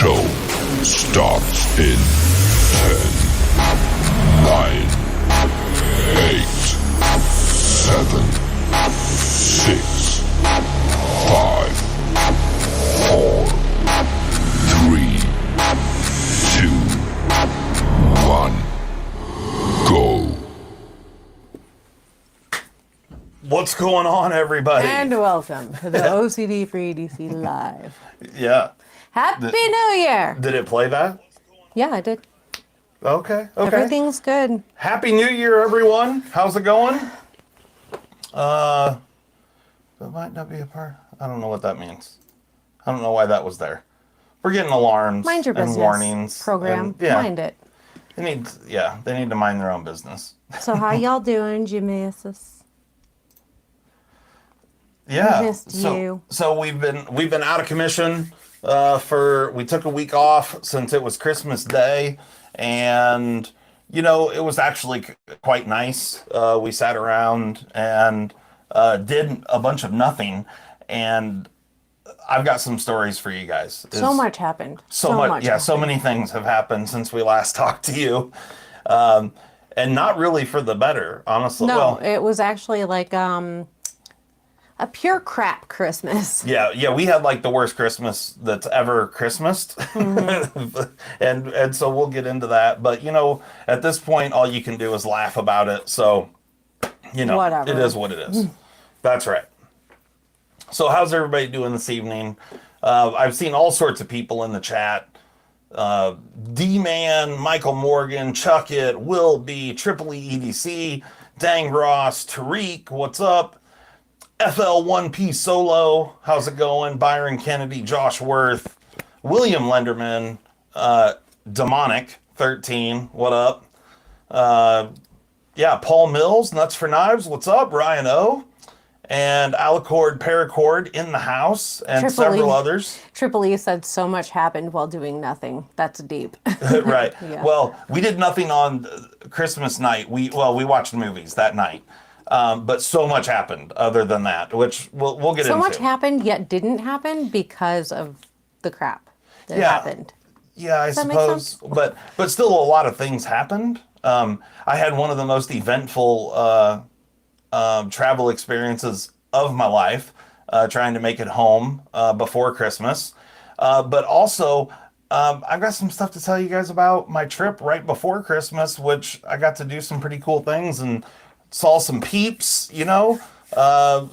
show starts in 10, 9, 8, 7, 6, 5, 4, 3, 2, 1, go. What's going on, everybody? And welcome to the OCD for EDC Live. Yeah. Happy New Year! Did it play that? Yeah, I did. Okay. Everything's good. Happy New Year, everyone. How's it going? That might not be a part. I don't know what that means. I don't know why that was there. We're getting alarms Mind your and business. warnings. Program. And, yeah, Mind it. they need to mind their own business. So how y'all doing, Jimenez? Yeah. Missed you. So we've been out of commission we took a week off since it was Christmas Day, and it was actually quite nice. We sat around and did a bunch of nothing, and I've got some stories for you guys. So much happened. So much. Yeah, so many things have happened since we last talked to you. And not really for the better, honestly. No, Well, it was actually like a pure crap Christmas. Yeah, we had like the worst Christmas that's ever Christmased. Mm-hmm. and so we'll get into that. But at this point all you can do is laugh about it. So Whatever. It is what it is. That's right. So how's everybody doing this evening? I've seen all sorts of people in the chat. D-Man, Michael Morgan, Chuck It, Will B, Triple E EDC, Dang Ross, Tariq, what's up? FL1P Solo, how's it going? Byron Kennedy, Josh Worth, William Lenderman, Demonic 13, what up? Paul Mills, Nuts for Knives, what's up? Ryan O, and Alicord Paracord in the house, and several others. Triple E said so much happened while doing nothing. That's deep. Right. Yeah. Well, we did nothing on Christmas night. We watched movies that night. But so much happened other than that, which we'll get into. So much happened, yet didn't happen because of the crap that happened. Yeah, I suppose. But still, a lot of things happened. I had one of the most eventful travel experiences of my life, trying to make it home before Christmas. But also, I've got some stuff to tell you guys about my trip right before Christmas, which I got to do some pretty cool things and saw some peeps, There's a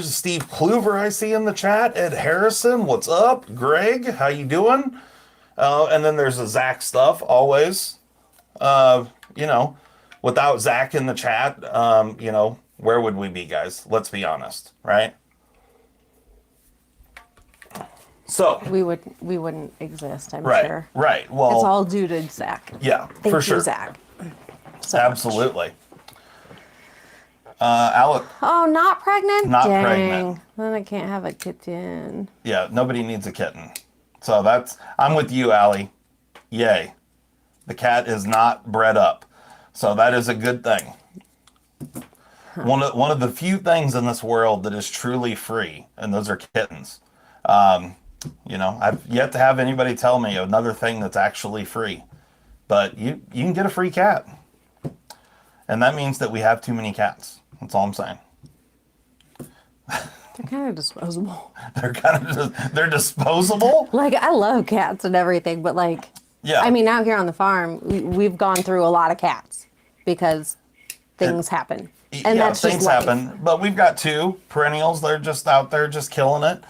Steve Kluver I see in the chat. Ed Harrison, what's up? Greg, how you doing? And then there's a Zach stuff, always. Without Zach in the chat, where would we be, guys? Let's be honest, right? So We wouldn't exist, I'm sure. Right. Well, it's all due to Zach. Yeah, Thank for you, sure. Zach. So Absolutely. Alec. Oh, not pregnant? Not Dang. pregnant. Then I can't have a kitten. Yeah, nobody needs a kitten. So I'm with you, Allie. Yay. The cat is not bred up. So that is a good thing. One of the few things in this world that is truly free, and those are kittens. I've yet to have anybody tell me another thing that's actually free. But you can get a free cat. And that means that we have too many cats. That's all I'm saying. They're kind of disposable. They're disposable? Like, I love cats and everything, but out here on the farm, we've gone through a lot of cats because things happen. And that's just things life. happen. But we've got two perennials. They're just out there just killing it.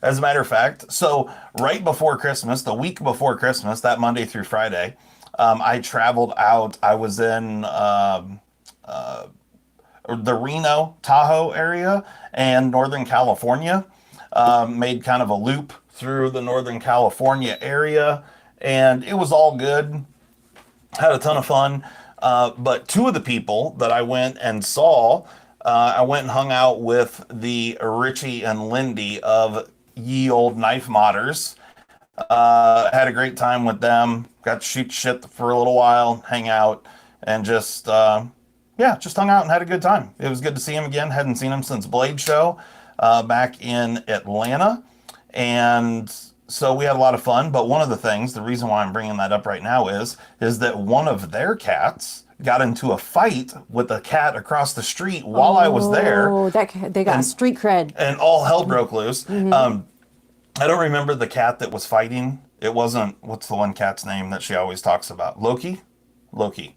As a matter of fact, so right before Christmas, the week before Christmas, that Monday through Friday, I traveled out. I was in the Reno, Tahoe area and Northern California. Made kind of a loop through the Northern California area, and it was all good. Had a ton of fun. But two of the people that I went and saw, I went and hung out with the Richie and Lindy of Ye Old Knife Modders. Had a great time with them. Got to shoot shit for a little while, hang out, and just hung out and had a good time. It was good to see him again. Hadn't seen him since Blade Show back in Atlanta. And so we had a lot of fun. But one of the things, the reason why I'm bringing that up right now is that one of their cats got into a fight with a cat across the street while I was there. Oh, they got street cred. And all hell broke loose. I don't remember the cat that was fighting. It wasn't, what's the one cat's name that she always talks about? Loki? Loki.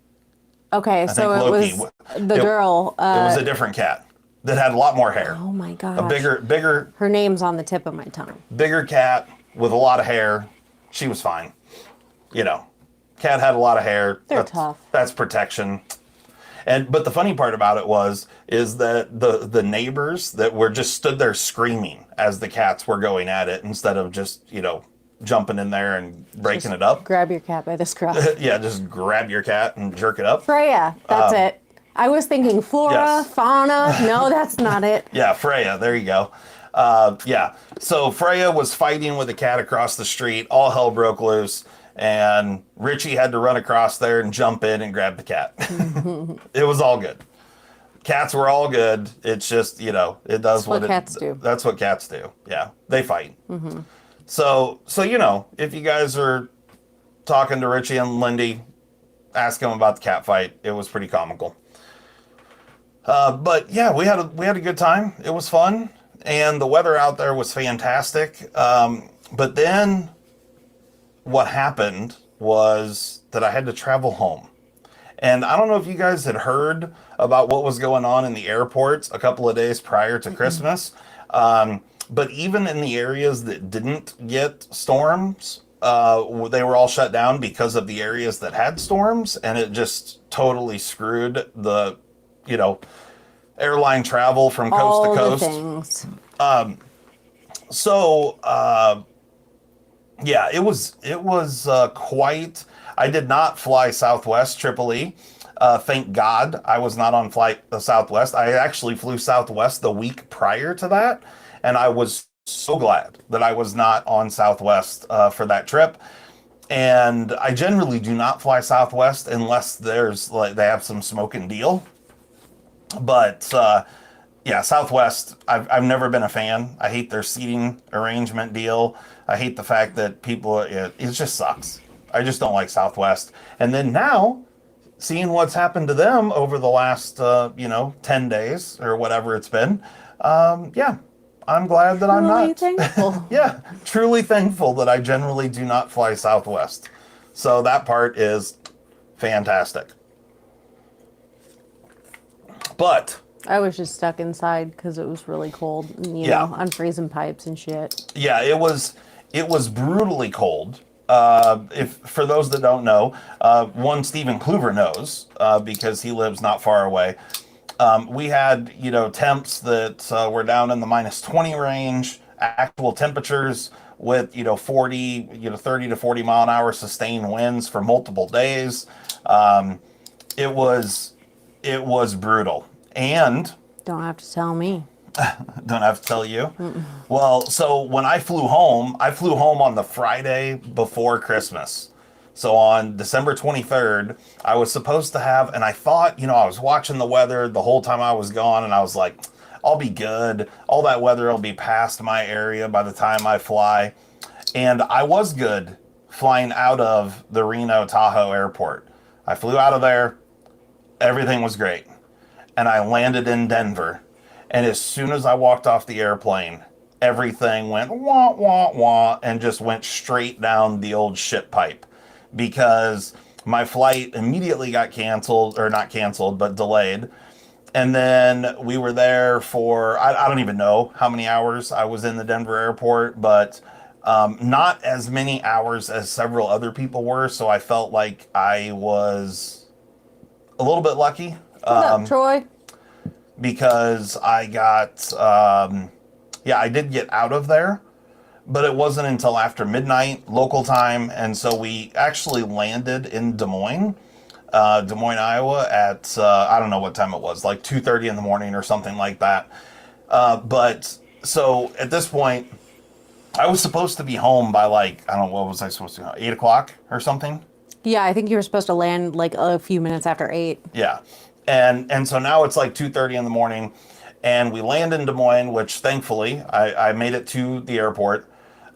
Okay, so it Loki. was the girl. It was a different cat that had a lot more hair. Oh my gosh. A bigger. Her name's on the tip of my tongue. Bigger cat with a lot of hair. She was fine. You know, cat had a lot of hair. They're tough. That's protection. But the funny part about it is that the neighbors that were just stood there screaming as the cats were going at it instead of just, jumping in there and breaking it up. Grab your cat by the scruff. Yeah, just grab your cat and jerk it up. Freya, that's it. I was thinking flora, Yes. fauna. No, that's not it. Yeah, Freya, there you go. Yeah, so Freya was fighting with a cat across the street. All hell broke loose. And Richie had to run across there and jump in and grab the cat. It was all good. Cats were all good. It's just, it does that's what cats do. That's what cats do. Yeah, they fight. Mm-hmm. So if you guys are talking to Richie and Lindy, ask them about the cat fight. It was pretty comical. But yeah, we had a good time. It was fun, and the weather out there was fantastic. But then what happened was that I had to travel home. And I don't know if you guys had heard about what was going on in the airports a couple of days prior to Christmas. But even in the areas that didn't get storms, they were all shut down because of the areas that had storms. And it just totally screwed the, airline travel from coast to coast. Things. Yeah, it was quite. I did not fly Southwest Tripoli. Thank God I was not on flight Southwest. I actually flew Southwest the week prior to that, and I was so glad that I was not on Southwest for that trip. And I generally do not fly Southwest unless they have some smoking deal. But yeah, Southwest, I've never been a fan. I hate their seating arrangement deal. I hate the fact that it just sucks. I just don't like Southwest. And then now, seeing what's happened to them over the last, 10 days or whatever it's been, yeah, I'm glad that I'm not. Thankful. Yeah, truly thankful that I generally do not fly Southwest. So that part is fantastic. But I was just stuck inside because it was really cold, and, I'm freezing pipes and shit. Yeah, it was brutally cold. If for those that don't know, one Stephen Kluver knows because he lives not far away. We had temps that were down in the -20 range, actual temperatures with 40, 30 to 40 mile an hour sustained winds for multiple days. It was brutal. And don't have to tell me. Don't have to tell you. Mm-mm. Well, so when I flew home on the Friday before Christmas. So on December 23rd, I was supposed to have, and I thought, I was watching the weather the whole time I was gone, and I was like, I'll be good. All that weather will be past my area by the time I fly. And I was good flying out of the Reno Tahoe airport. I flew out of there. Everything was great. And I landed in Denver. And as soon as I walked off the airplane, everything went wah, wah, wah, and just went straight down the old shit pipe. Because my flight immediately got canceled, or not canceled, but delayed. And then we were there for, I don't even know how many hours I was in the Denver airport, but not as many hours as several other people were. So I felt like I was a little bit lucky. What up, Troy? Because I got, I did get out of there, but it wasn't until after midnight local time. And so we actually landed in Des Moines, Iowa at, I don't know what time it was, like 2:30 in the morning or something like that. But so at this point, I was supposed to be home by I don't know, what was I supposed to do? 8 o'clock or something? Yeah, I think you were supposed to land a few minutes after 8. Yeah. And so now it's 2:30 in the morning, and we land in Des Moines, which thankfully I made it to the airport.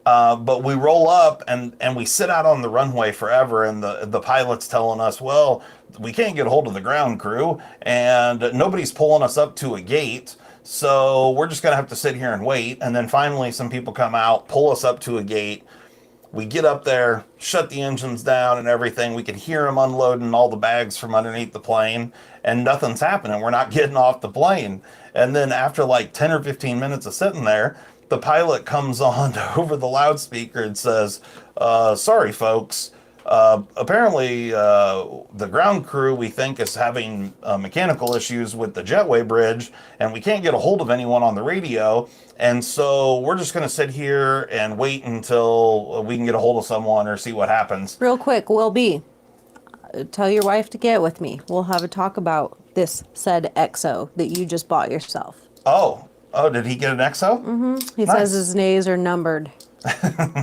But we roll up and we sit out on the runway forever, and the pilot's telling us, well, we can't get a hold of the ground crew, and nobody's pulling us up to a gate, so we're just gonna have to sit here and wait. And then finally, some people come out, pull us up to a gate. We get up there, shut the engines down and everything. We can hear them unloading all the bags from underneath the plane, and nothing's happening. We're not getting off the plane. And then after like 10 or 15 minutes of sitting there, the pilot comes on over the loudspeaker and says, sorry, folks. Apparently, the ground crew, we think, is having mechanical issues with the jetway bridge, and we can't get a hold of anyone on the radio. And so we're just going to sit here and wait until we can get a hold of someone or see what happens. Real quick, Will B, tell your wife to get with me. We'll have a talk about this said EXO that you just bought yourself. Oh, did he get an EXO? Mm-hmm. He says his days are numbered.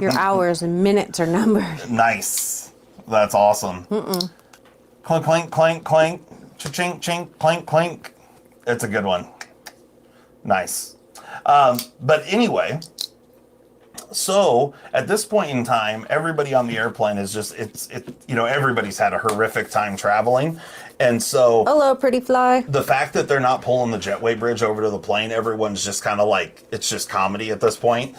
Your hours and minutes are numbered. Nice. That's awesome. Clink, clink, clink, clink. Chink, chink, clink, clink. It's a good one. Nice. But anyway, so at this point in time, everybody on the airplane is just, everybody's had a horrific time traveling. And so, hello, pretty fly. The fact that they're not pulling the jetway bridge over to the plane, everyone's just kind of like, it's just comedy at this point.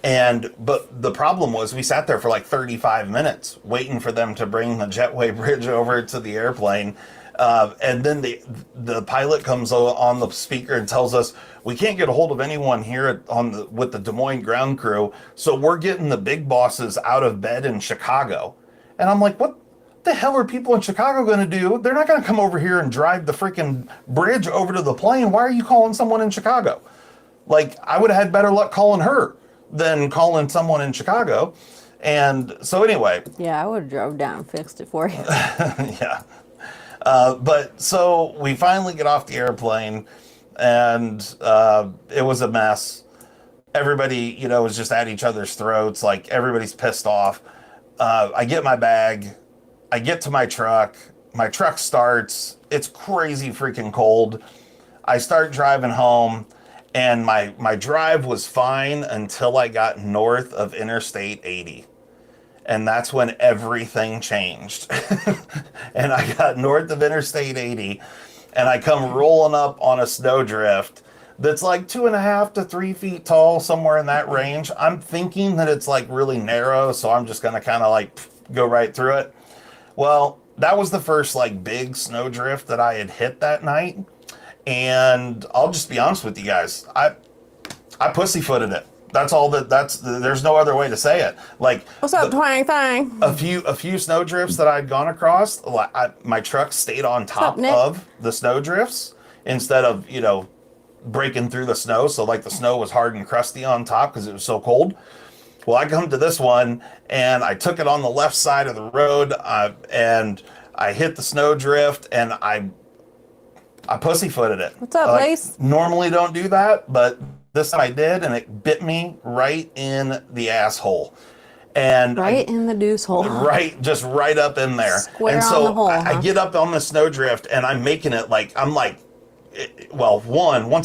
But the problem was we sat there for like 35 minutes waiting for them to bring the jetway bridge over to the airplane. And then the pilot comes on the speaker and tells us, we can't get a hold of anyone here with the Des Moines ground crew. So we're getting the big bosses out of bed in Chicago. And I'm like, what the hell are people in Chicago going to do? They're not going to come over here and drive the freaking bridge over to the plane. Why are you calling someone in Chicago? Like, I would have had better luck calling her than calling someone in Chicago. And so anyway. Yeah, I would have drove down and fixed it for you. Yeah. But so we finally get off the airplane, and it was a mess. Everybody, was just at each other's throats. Like, everybody's pissed off. I get my bag. I get to my truck. My truck starts. It's crazy freaking cold. I start driving home. And my drive was fine until I got north of Interstate 80. And that's when everything changed. And I got north of Interstate 80, and I come rolling up on a snowdrift that's like 2.5 to 3 feet tall, somewhere in that range. I'm thinking that it's like really narrow, so I'm just going to kind of like go right through it. Well, that was the first like big snowdrift that I had hit that night. And I'll just be honest with you guys. I pussyfooted it. That's all there's no other way to say it. Like, what's up, twang thang? A few snow drifts that I'd gone across, my truck stayed on top of the snow drifts instead of, breaking through the snow. So like the snow was hard and crusty on top because it was so cold. Well, I come to this one and I took it on the left side of the road, and I hit the snow drift, and I pussyfooted it. What's up, Lace? Normally don't do that, but this time I did, and it bit me right in the asshole. And in the deuce hole. Right, just right up in there. Square and so on the hole, I get up on the snowdrift, and I'm making it once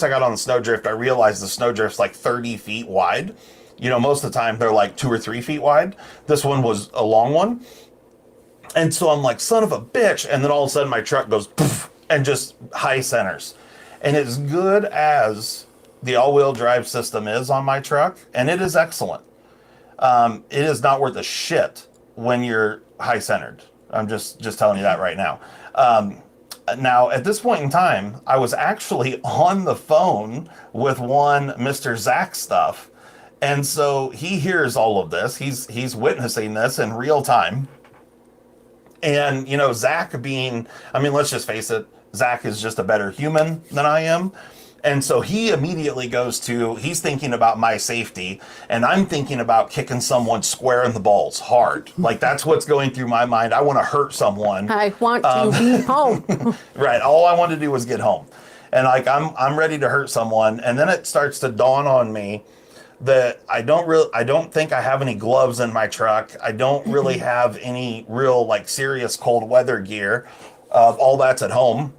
I got on the snowdrift, I realized the snowdrift's like 30 feet wide. Most of the time they're like 2 or 3 feet wide. This one was a long one. And so I'm like, son of a bitch. And then all of a sudden my truck goes poof, and just high centers. And as good as the all-wheel drive system is on my truck, and it is excellent, it is not worth a shit when you're high centered. I'm just telling you that right now. Now, at this point in time, I was actually on the phone with one Mr. Zach Stuff. And so he hears all of this. He's witnessing this in real time. And, Zach let's just face it, Zach is just a better human than I am. And so he immediately he's thinking about my safety, and I'm thinking about kicking someone square in the balls hard. Like, that's what's going through my mind. I want to hurt someone. I want to be home. Right. All I wanted to do was get home. And I'm ready to hurt someone. And then it starts to dawn on me that I don't think I have any gloves in my truck. I don't really have any real serious cold weather gear. All that's at home.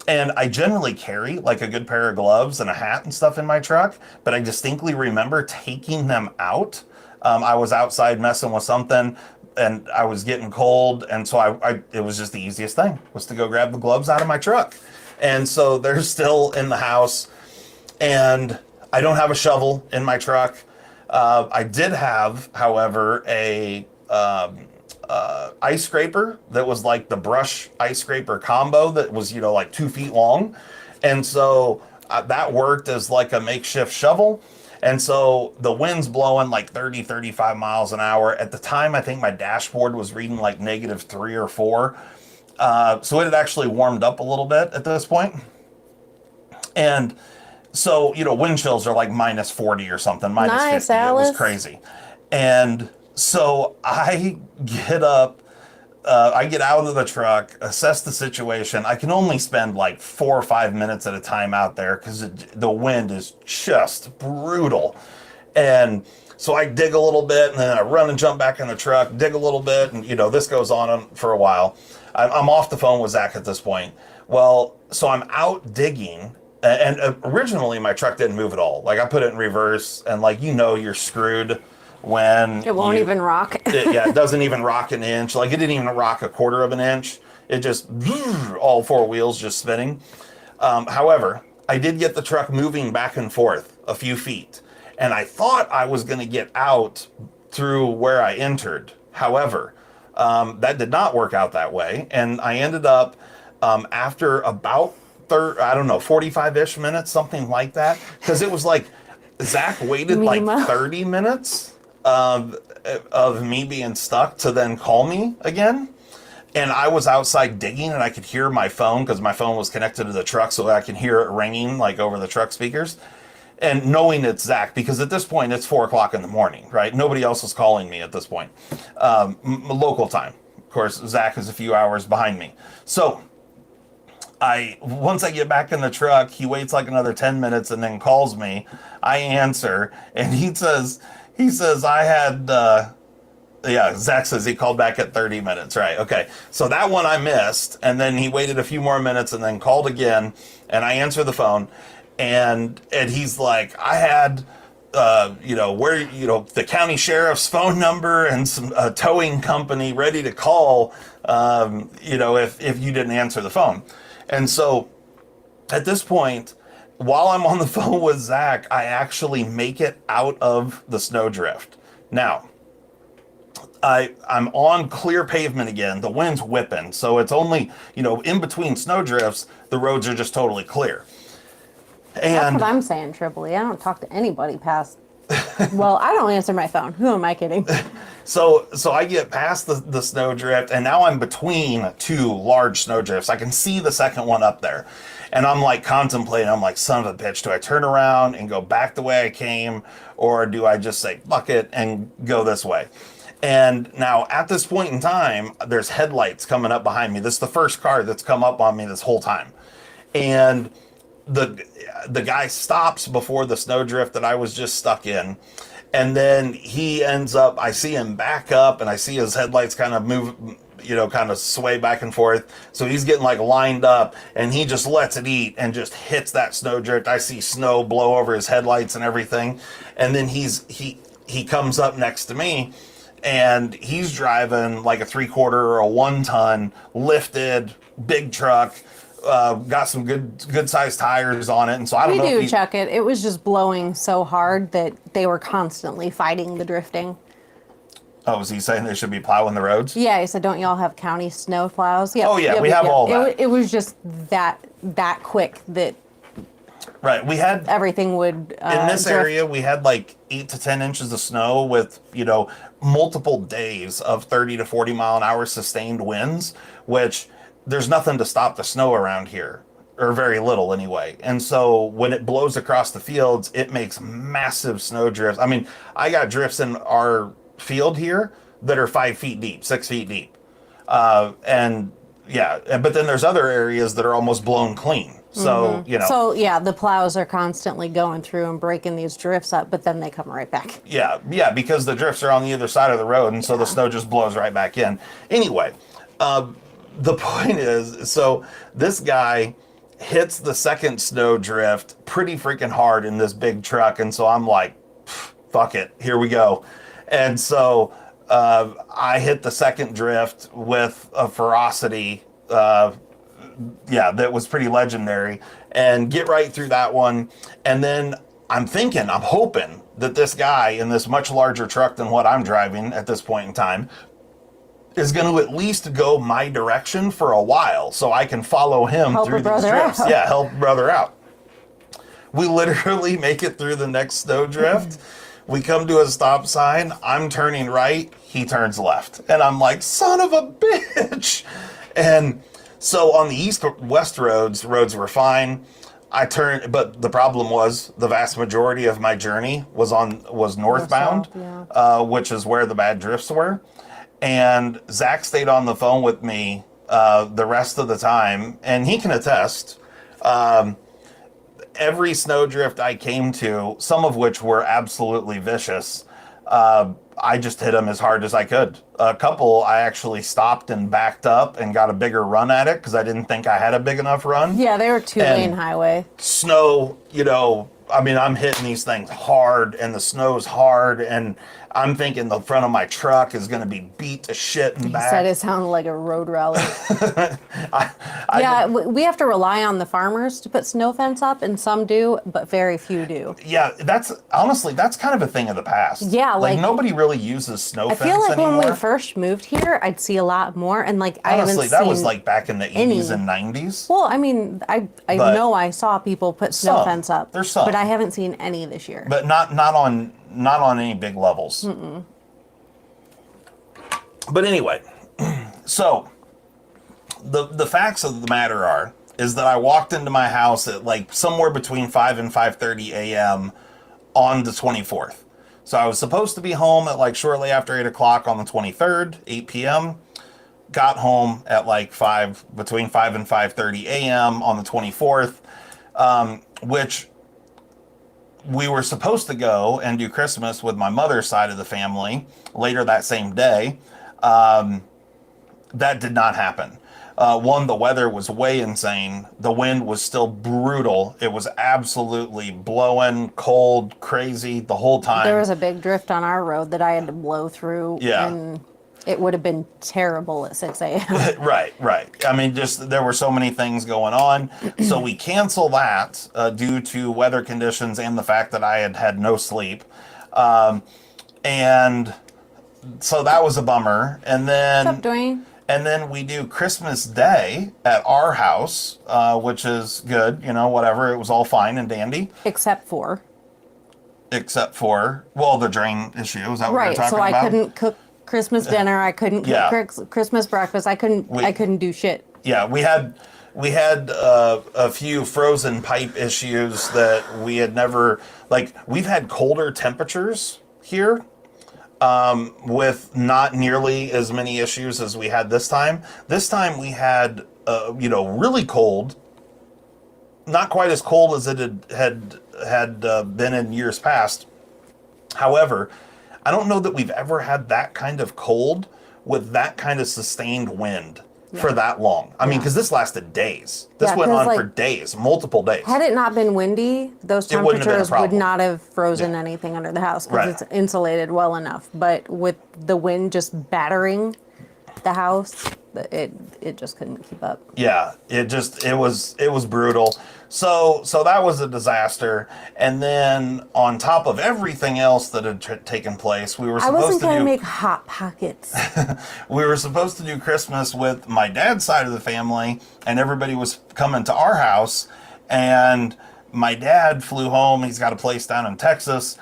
And I generally carry like a good pair of gloves and a hat and stuff in my truck, but I distinctly remember taking them out. I was outside messing with something and I was getting cold. And so it was just the easiest thing was to go grab the gloves out of my truck. And so they're still in the house, and I don't have a shovel in my truck. I did have, however, a ice scraper that was like the brush ice scraper combo that was, like 2 feet long. And so that worked as like a makeshift shovel. And so the wind's blowing like 30, 35 miles an hour. At the time, I think my dashboard was reading like -3 or 4. So it had actually warmed up a little bit at this point. And so, wind chills are like -40 or something, -50. Alice. It was crazy. And so I get up, I get out of the truck, assess the situation. I can only spend like 4 or 5 minutes at a time out there because the wind is just brutal. And so I dig a little bit, and then I run and jump back in the truck, dig a little bit, and this goes on for a while. I'm off the phone with Zach at this point. Well, so I'm out digging, and originally my truck didn't move at all. Like I put it in reverse, and you're screwed when it won't even rock. It doesn't even rock an inch. Like it didn't even rock 1/4 of an inch. It just all 4 wheels just spinning. However, I did get the truck moving back and forth a few feet, and I thought I was going to get out through where I entered. However, that did not work out that way, and I ended up after about 45-ish minutes, something like that, because it was like Zach waited like 30 minutes of me being stuck to then call me again. And I was outside digging, and I could hear my phone because my phone was connected to the truck, so I can hear it ringing like over the truck speakers. And knowing it's Zach, because at this point it's 4 o'clock in the morning, right? Nobody else is calling me at this point. Local time. Of course, Zach is a few hours behind me. So once I get back in the truck, he waits like another 10 minutes and then calls me. I answer, and he says I had, Zach says he called back at 30 minutes, right? Okay, so that one I missed, and then he waited a few more minutes and then called again, and I answer the phone, and he's like, I had, the county sheriff's phone number and some towing company ready to call, if you didn't answer the phone. And so at this point, while I'm on the phone with Zach, I actually make it out of the snowdrift. Now, I'm on clear pavement again. The wind's whipping. So it's only, in between snowdrifts, the roads are just totally clear. And that's what I'm saying, Tripoli. I don't talk to anybody past. Well, I don't answer my phone. Who am I kidding? So I get past the snowdrift, and now I'm between 2 large snowdrifts. I can see the second one up there. And I'm like contemplating, I'm like, son of a bitch, do I turn around and go back the way I came, or do I just say, fuck it, and go this way? And now at this point in time, there's headlights coming up behind me. This is the first car that's come up on me this whole time. And the guy stops before the snowdrift that I was just stuck in. And then he ends up, I see him back up, and I see his headlights kind of move, kind of sway back and forth. So he's getting like lined up, and he just lets it eat and just hits that snowdrift. I see snow blow over his headlights and everything. And then he comes up next to me, and he's driving like a 3/4 or a 1-ton lifted big truck. Got some good sized tires on it, and so I don't know. We do check it. It was just blowing so hard that they were constantly fighting the drifting. Oh, was he saying they should be plowing the roads? Yeah, he said, "Don't y'all have county snow plows?" Yep, oh yeah, we have all that. It was just that quick that. Right, we had everything would. In this area, we had like 8 to 10 inches of snow with multiple days of 30 to 40 mile an hour sustained winds, which. There's nothing to stop the snow around here, or very little anyway. And so when it blows across the fields, it makes massive snow drifts. I mean, I got drifts in our field here that are 5 feet deep, 6 feet deep. And yeah, but then there's other areas that are almost blown clean. So, So, yeah, the plows are constantly going through and breaking these drifts up, but then they come right back. Yeah, because the drifts are on the other side of the road, and so the snow just blows right back in. Anyway, the point is, so this guy hits the second snowdrift pretty freaking hard in this big truck. And so I'm like, fuck it, here we go. And so I hit the second drift with a ferocity, that was pretty legendary, and get right through that one. And then I'm hoping that this guy in this much larger truck than what I'm driving at this point in time is going to at least go my direction for a while so I can follow him through these drifts. Yeah, help brother out. We literally make it through the next snowdrift. We come to a stop sign. I'm turning right. He turns left. And I'm like, son of a bitch. And so on the east-west roads were fine. I turned, but the problem was the vast majority of my journey was northbound, which is where the bad drifts were. And Zach stayed on the phone with me the rest of the time, and he can attest. Every snowdrift I came to, some of which were absolutely vicious, I just hit them as hard as I could. A couple, I actually stopped and backed up and got a bigger run at it because I didn't think I had a big enough run. Yeah, they were 2-lane highway. Snow, I'm hitting these things hard, and the snow's hard, and I'm thinking the front of my truck is going to be beat to shit and back. He said it sounded like a road rally. We have to rely on the farmers to put snow fence up, and some do, but very few do. Yeah, that's kind of a thing of the past. Yeah, like nobody really uses snow fence anymore. I feel like when we first moved here, I'd see a lot more, and honestly, I haven't seen that was like back in the 80s and 90s. Well, I mean, I know I saw people put snow fence up. There's some, but I haven't seen any this year. But not on any big levels. Mm-mm. But anyway, so the facts of the matter is that I walked into my house at like somewhere between 5 and 5:30 a.m. on the 24th. So I was supposed to be home at like shortly after 8 o'clock on the 23rd, 8 p.m. Got home at like between 5 and 5:30 a.m. on the 24th, which we were supposed to go and do Christmas with my mother's side of the family later that same day. That did not happen. The weather was way insane. The wind was still brutal. It was absolutely blowing, cold, crazy the whole time. There was a big drift on our road that I had to blow through. Yeah. And it would have been terrible at 6 a.m. Right. I mean, there were so many things going on. So we canceled that due to weather conditions and the fact that I had no sleep. And so that was a bummer. And then, what's up, Dwayne? And then we do Christmas Day at our house, which is good. Whatever. It was all fine and dandy. Except for, the drain issue. Is that what you're talking about? Right. So I couldn't cook Christmas dinner. I couldn't cook Christmas breakfast. I couldn't do shit. Yeah, we had a few frozen pipe issues that we had never, we've had colder temperatures here with not nearly as many issues as we had this time. This time we had really cold, not quite as cold as it had been in years past. However, I don't know that we've ever had that kind of cold with that kind of sustained wind for that long. I mean, because this lasted days. This went on for days, multiple days. Had it not been windy, those temperatures would not have frozen anything under the house because it's insulated well enough. But with the wind just battering the house, it just couldn't keep up. Yeah, it was brutal. So that was a disaster. And then on top of everything else that had taken place, we were supposed to I wasn't going to make Hot Pockets. We were supposed to do Christmas with my dad's side of the family, and everybody was coming to our house. And my dad flew home. He's got a place down in Texas.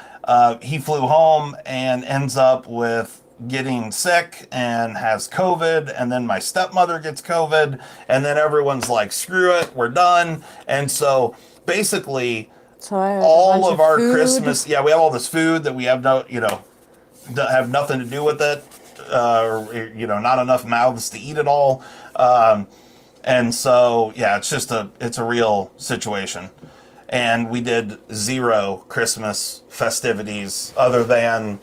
He flew home and ends up with getting sick and has COVID, and then my stepmother gets COVID, and then everyone's like, screw it, we're done. And so basically all of our Christmas, we have all this food that we have have nothing to do with it, not enough mouths to eat it all. And so, it's a real situation. And we did 0 Christmas festivities other than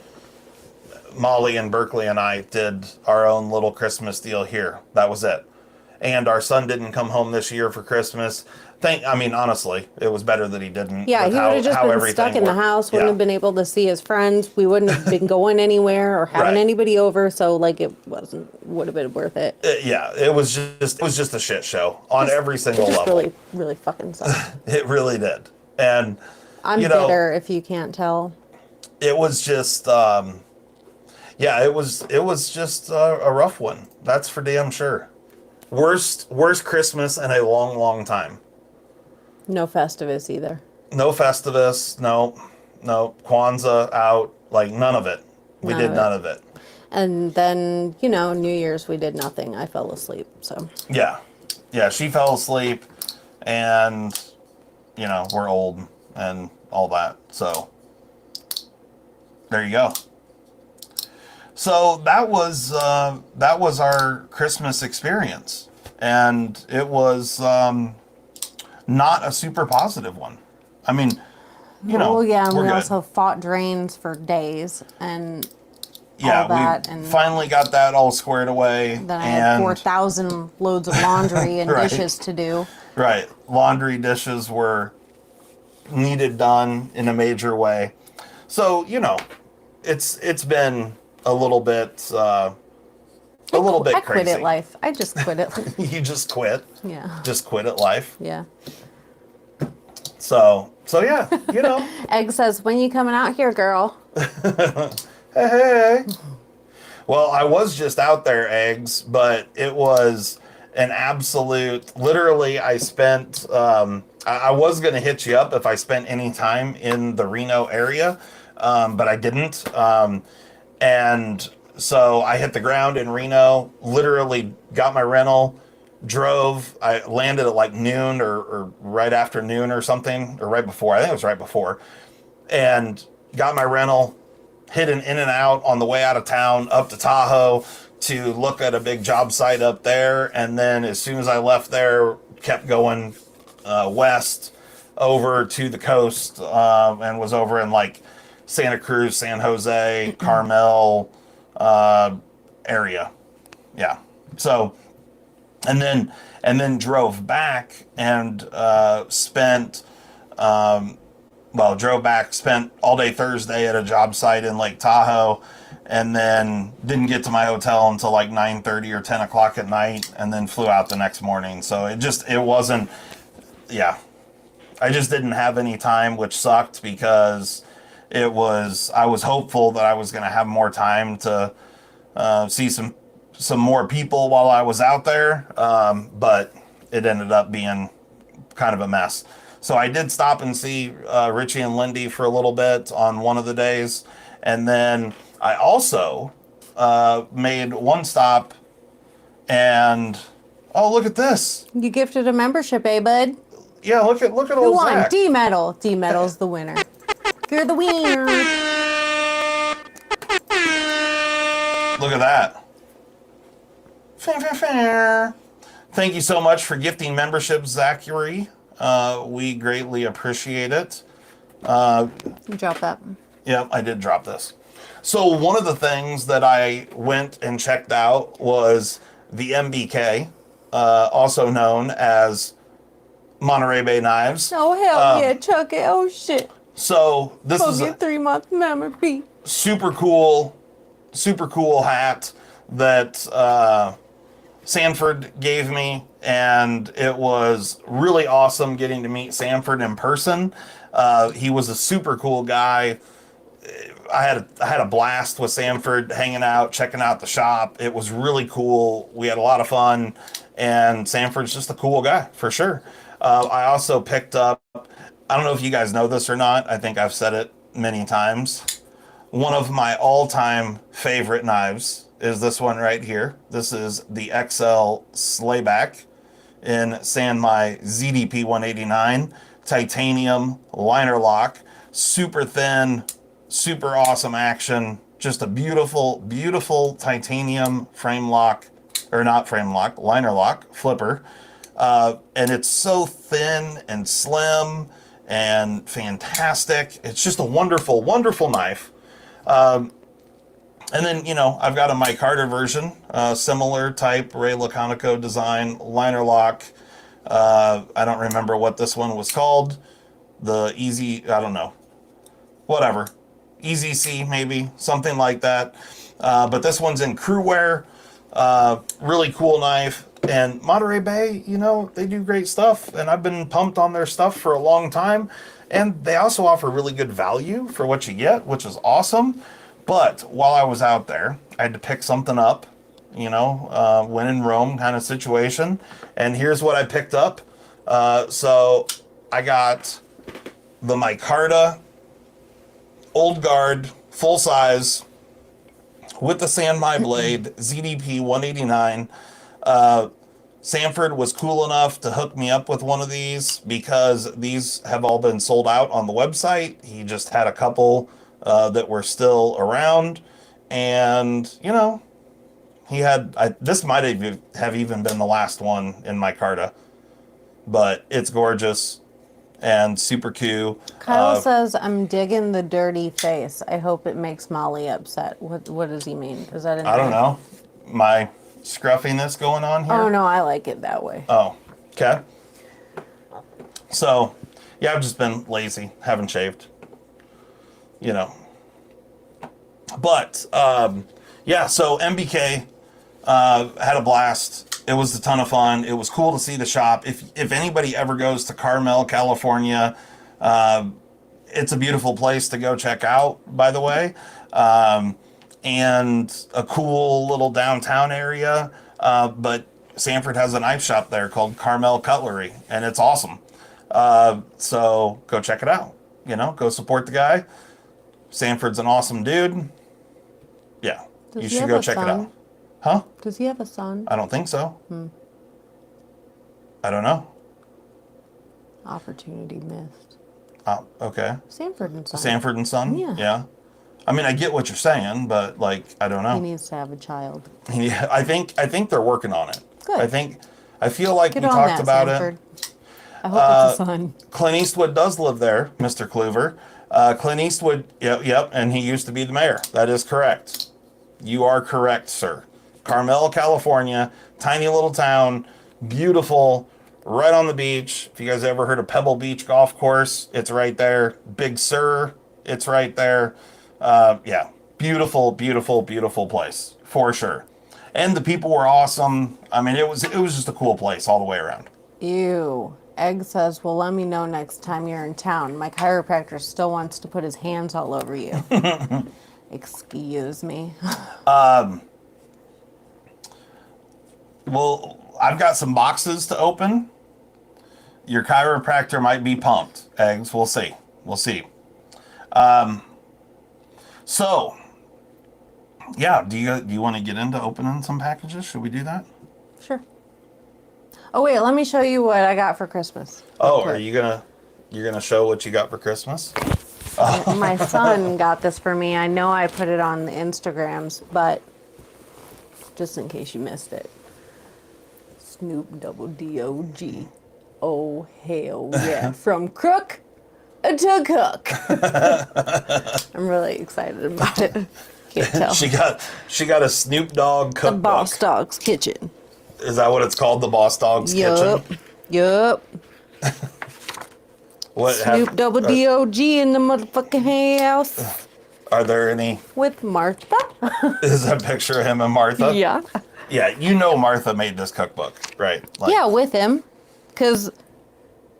Molly and Berkeley and I did our own little Christmas deal here. That was it. and our son didn't come home this year for Christmas. Honestly, it was better that he didn't. Yeah, he would have just been stuck in the house, wouldn't have been able to see his friends. We wouldn't have been going anywhere or having anybody over. So like, it would have been worth it. It was just a shit show on every single level. Really, really fucking sucked. It really did. And I'm bitter, if you can't tell. It was just, it was just a rough one. That's for damn sure. Worst Christmas in a long, long time. No Festivus either. No Festivus, no Kwanzaa out, like none of it. We did none of it. And then, New Year's we did nothing. I fell asleep, so. Yeah, she fell asleep, and, we're old and all that, so there you go. So that was our Christmas experience, and it was not a super positive one. I mean, well, yeah, and we good. also fought drains for days and all that. We and finally got that all squared away. Then I had 4,000 loads of laundry and dishes to do. Right, laundry, dishes were needed done in a major way. So it's been a little bit crazy. I quit at life. I just quit it. You just quit? Yeah. Just quit at life? Yeah. So yeah, Egg says, when you coming out here, girl? Hey. Well, I was just out there, Eggs, but it was an absolute, literally, I spent, I was going to hit you up if I spent any time in the Reno area, but I didn't. And so I hit the ground in Reno, literally got my rental, drove. I landed at like noon or right after noon or something, or right before. I think it was right before. And got my rental, hit an in and out on the way out of town, up to Tahoe to look at a big job site up there. And then as soon as I left there, kept going west over to the coast, and was over in like Santa Cruz, San Jose, Carmel area. Yeah. So, and then drove back and spent all day Thursday at a job site in Lake Tahoe, and then didn't get to my hotel until like 9:30 or 10 o'clock at night, and then flew out the next morning. So I just didn't have any time, which sucked because I was hopeful that I was going to have more time to see some more people while I was out there, but it ended up being kind of a mess. So I did stop and see Richie and Lindy for a little bit on one of the days, and then I also made one stop, and look at this! You gifted a membership, bud? Yeah, look at old Who won? Zach. D-Metal. D-Metal's the winner. You're the winner. Look at that. Thank you so much for gifting membership, Zachary. We greatly appreciate it. You dropped that. Yep, I did drop this. So one of the things that I went and checked out was the MBK, also known as Monterey Bay Knives. Oh, hell yeah, Chuck it. Oh, shit. So this is a 3-month memory. Super cool hat that Sanford gave me, and it was really awesome getting to meet Sanford in person. He was a super cool guy. I had a blast with Sanford, hanging out, checking out the shop. It was really cool. We had a lot of fun, and Sanford's just a cool guy for sure. I also picked up, I don't know if you guys know this or not, I think I've said it many times, one of my all-time favorite knives is this one right here. This is the XL Slayback in Sanmai ZDP 189, titanium liner lock, super thin, super awesome action, just a beautiful, beautiful titanium frame lock, or not frame lock, liner lock, flipper. And it's so thin and slim and fantastic. It's just a wonderful, wonderful knife. And then, I've got a Mike Carter version, similar type Ray Laconico design, liner lock. I don't remember what this one was called. The Easy, I don't know. Whatever. Easy C, maybe. Something like that. But this one's in crew wear. Really cool knife. And Monterey Bay, they do great stuff. And I've been pumped on their stuff for a long time. And they also offer really good value for what you get, which is awesome. But while I was out there, I had to pick something up, when in Rome kind of situation. And here's what I picked up. So I got the micarta Old Guard, full size, with the San My blade, ZDP 189. Sanford was cool enough to hook me up with one of these because these have all been sold out on the website. He just had a couple that were still around. And, he had, this might have even been the last one in micarta. But it's gorgeous and super cute. Kyle says, I'm digging the dirty face. I hope it makes Molly upset. What does he mean? Is that I don't know. My scruffiness going on here? Oh, no, I like it that way. Oh, okay. So, yeah, I've just been lazy. Haven't shaved. But, yeah, so MBK had a blast. It was a ton of fun. It was cool to see the shop. If anybody ever goes to Carmel, California, it's a beautiful place to go check out, by the way. And a cool little downtown area. But Sanford has a knife shop there called Carmel Cutlery, and it's awesome. So go check it out. Go support the guy. Sanford's an awesome dude. Yeah, you should go check it out. Huh? Does he have a son? I don't think so. I don't know. Opportunity missed. Okay. Sanford and Son. Sanford and Son? Yeah. I mean, I get what you're saying, but I don't know. He needs to have a child. Yeah, I think they're working on it. Good. I feel like Get we on talked that, about Sanford. it. I hope it's a son. Clint Eastwood does live there, Mr. Kluver. Clint Eastwood, yep, and he used to be the mayor. That is correct. You are correct, sir. Carmel, California, tiny little town, beautiful, right on the beach. If you guys ever heard of Pebble Beach Golf Course, it's right there. Big Sur, it's right there. Yeah, beautiful, beautiful, beautiful place, for sure. And the people were awesome. I mean, it was just a cool place all the way around. Ew. Egg says, well, let me know next time you're in town. My chiropractor still wants to put his hands all over you. Excuse me. Well, I've got some boxes to open. Your chiropractor might be pumped. Eggs, we'll see. We'll see. So, yeah, do you want to get into opening some packages? Should we do that? Sure. Oh wait, let me show you what I got for Christmas. Oh, are you're gonna show what you got for Christmas? My son got this for me. I know I put it on the Instagrams, but just in case you missed it. Snoop Double D-O-G. Oh, hell yeah. From crook to cook. I'm really excited about it. Can't tell. She got a Snoop Dogg cookbook. The Boss Dog's Kitchen. Is that what it's called? The Boss Dog's Kitchen? Yup. Snoop Double D-O-G in the motherfucking house. Are there any? With Martha. Is that a picture of him and Martha? Yeah. Yeah, Martha made this cookbook, right? Yeah, with him. Because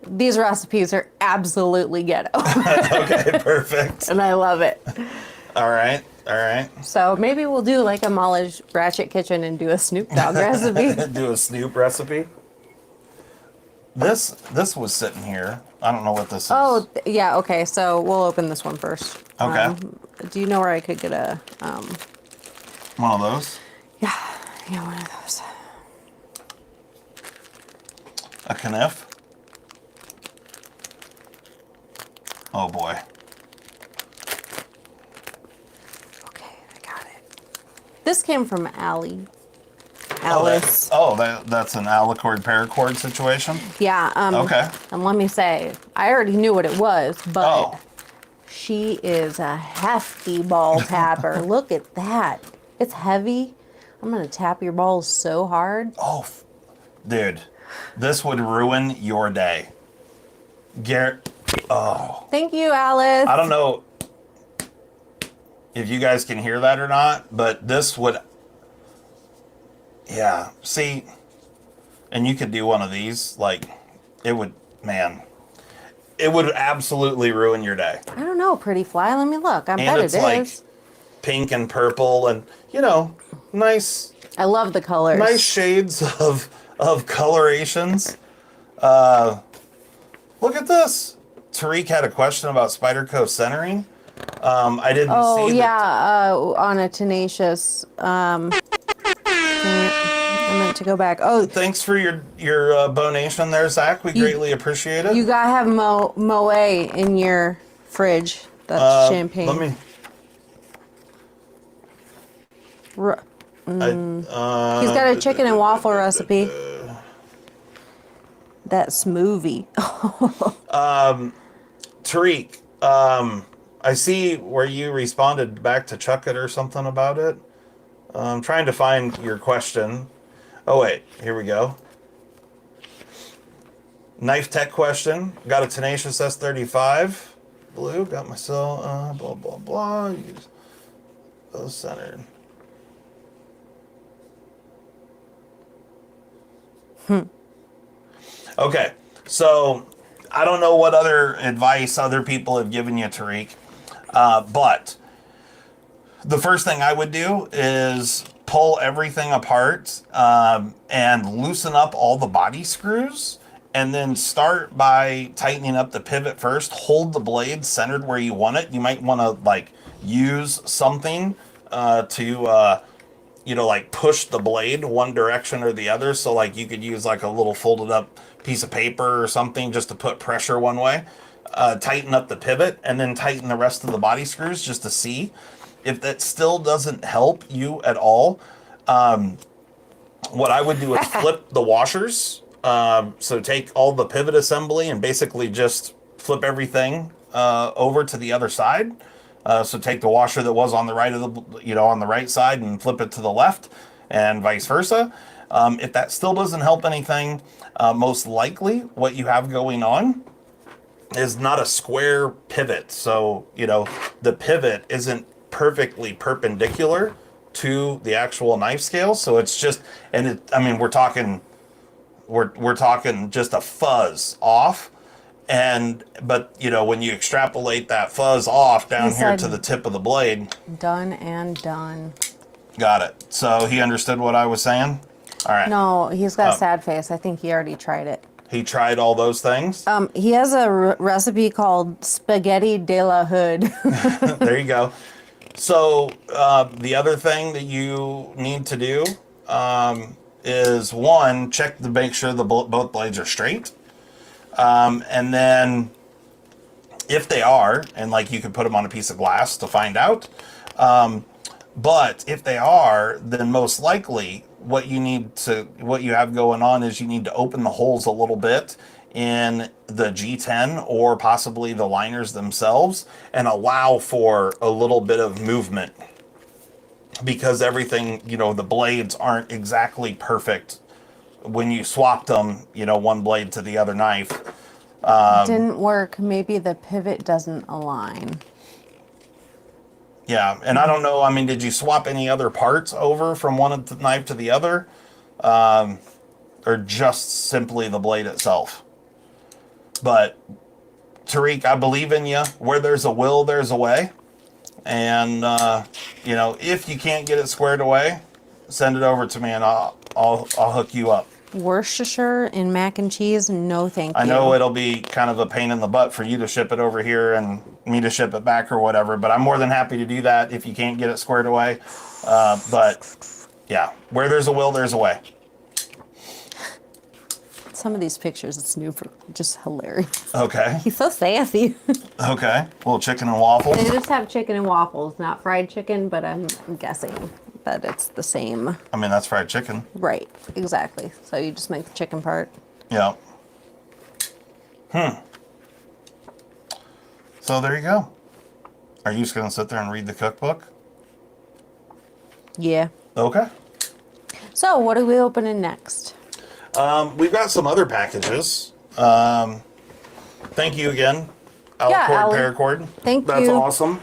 these recipes are absolutely ghetto. Okay, perfect. And I love it. All right. So maybe we'll do like a Molly's Ratchet Kitchen and do a Snoop Dogg recipe. Do a Snoop recipe. This was sitting here. I don't know what this is. Oh, yeah, okay. So we'll open this one first. Okay. Do you know where I could get a... one of those? Yeah, one of those. A kniff? Oh, boy. Okay, I got it. This came from Allie. Alice. That's an alicord paracord situation? Yeah. Okay. And let me say, I already knew what it was, but She is a hefty ball tapper. Look at that. It's heavy. I'm going to tap your balls so hard. Oh, dude, this would ruin your day. Garrett, oh. Thank you, Alice. I don't know if you guys can hear that or not, but this would, yeah, see, and you could do one of these, like, it would, man, it would absolutely ruin your day. I don't know, pretty fly. Let me look. I bet it's it like is. Pink and purple and, you know, nice. I love the colors. Nice shades of colorations. Look at this. Tariq had a question about Spyderco centering. I didn't see. Oh yeah, on a tenacious. I meant to go back. Oh, thanks for your donation there, Zach. We greatly appreciate it. You gotta have Moet in your fridge. That's champagne. Let me. He's got a chicken and waffle recipe. That smoothie. Tariq, I see where you responded back to Chuck It or something about it. I'm trying to find your question. Oh, wait. Here we go. Knife tech question. Got a tenacious S35. Blue. Got myself, blah, blah, blah. Use those centered. Okay. So, I don't know what other advice other people have given you, Tariq. But the first thing I would do is pull everything apart and loosen up all the body screws, and then start by tightening up the pivot first. Hold the blade centered where you want it. You might want to like use something to like push the blade one direction or the other. So like you could use like a little folded up piece of paper or something just to put pressure one way. Tighten up the pivot and then tighten the rest of the body screws just to see. If that still doesn't help you at all, what I would do is flip the washers. So take all the pivot assembly and basically just flip everything over to the other side. So take the washer that was on the right of the, on the right side and flip it to the left, and vice versa. If that still doesn't help anything, most likely what you have going on is not a square pivot. So, the pivot isn't perfectly perpendicular to the actual knife scale. So it's just, we're talking just a fuzz off. But when you extrapolate that fuzz off down here to the tip of the blade. Done and done. Got it. So he understood what I was saying? All right. No, he's got a sad face. I think he already tried it. He tried all those things? He has a recipe called Spaghetti de la Hood. There you go. So the other thing that you need to do is, one, check to make sure both blades are straight. And then if they are, and like you could put them on a piece of glass to find out. But if they are, then most likely what you have going on is you need to open the holes a little bit in the G10 or possibly the liners themselves and allow for a little bit of movement, because everything, the blades aren't exactly perfect when you swapped them, one blade to the other knife. Didn't work. Maybe the pivot doesn't align. Yeah, and I don't know, did you swap any other parts over from one knife to the other? Or just simply the blade itself? But, Tariq, I believe in you. Where there's a will, there's a way. And, if you can't get it squared away, send it over to me and I'll hook you up. Worcestershire and mac and cheese, no thank you. I know it'll be kind of a pain in the butt for you to ship it over here and me to ship it back or whatever, but I'm more than happy to do that if you can't get it squared away. But yeah, where there's a will, there's a way. Some of these pictures, it's new for just hilarious. Okay. He's so sassy. Okay. A little chicken and waffles. They just have chicken and waffles, not fried chicken, but I'm guessing that it's the same. That's fried chicken. Right, exactly. So you just make the chicken part. Yeah. So there you go. Are you just going to sit there and read the cookbook? Yeah. Okay. So, what are we opening next? We've got some other packages. Thank you again, Alicord Paracord. Thank you. That's awesome.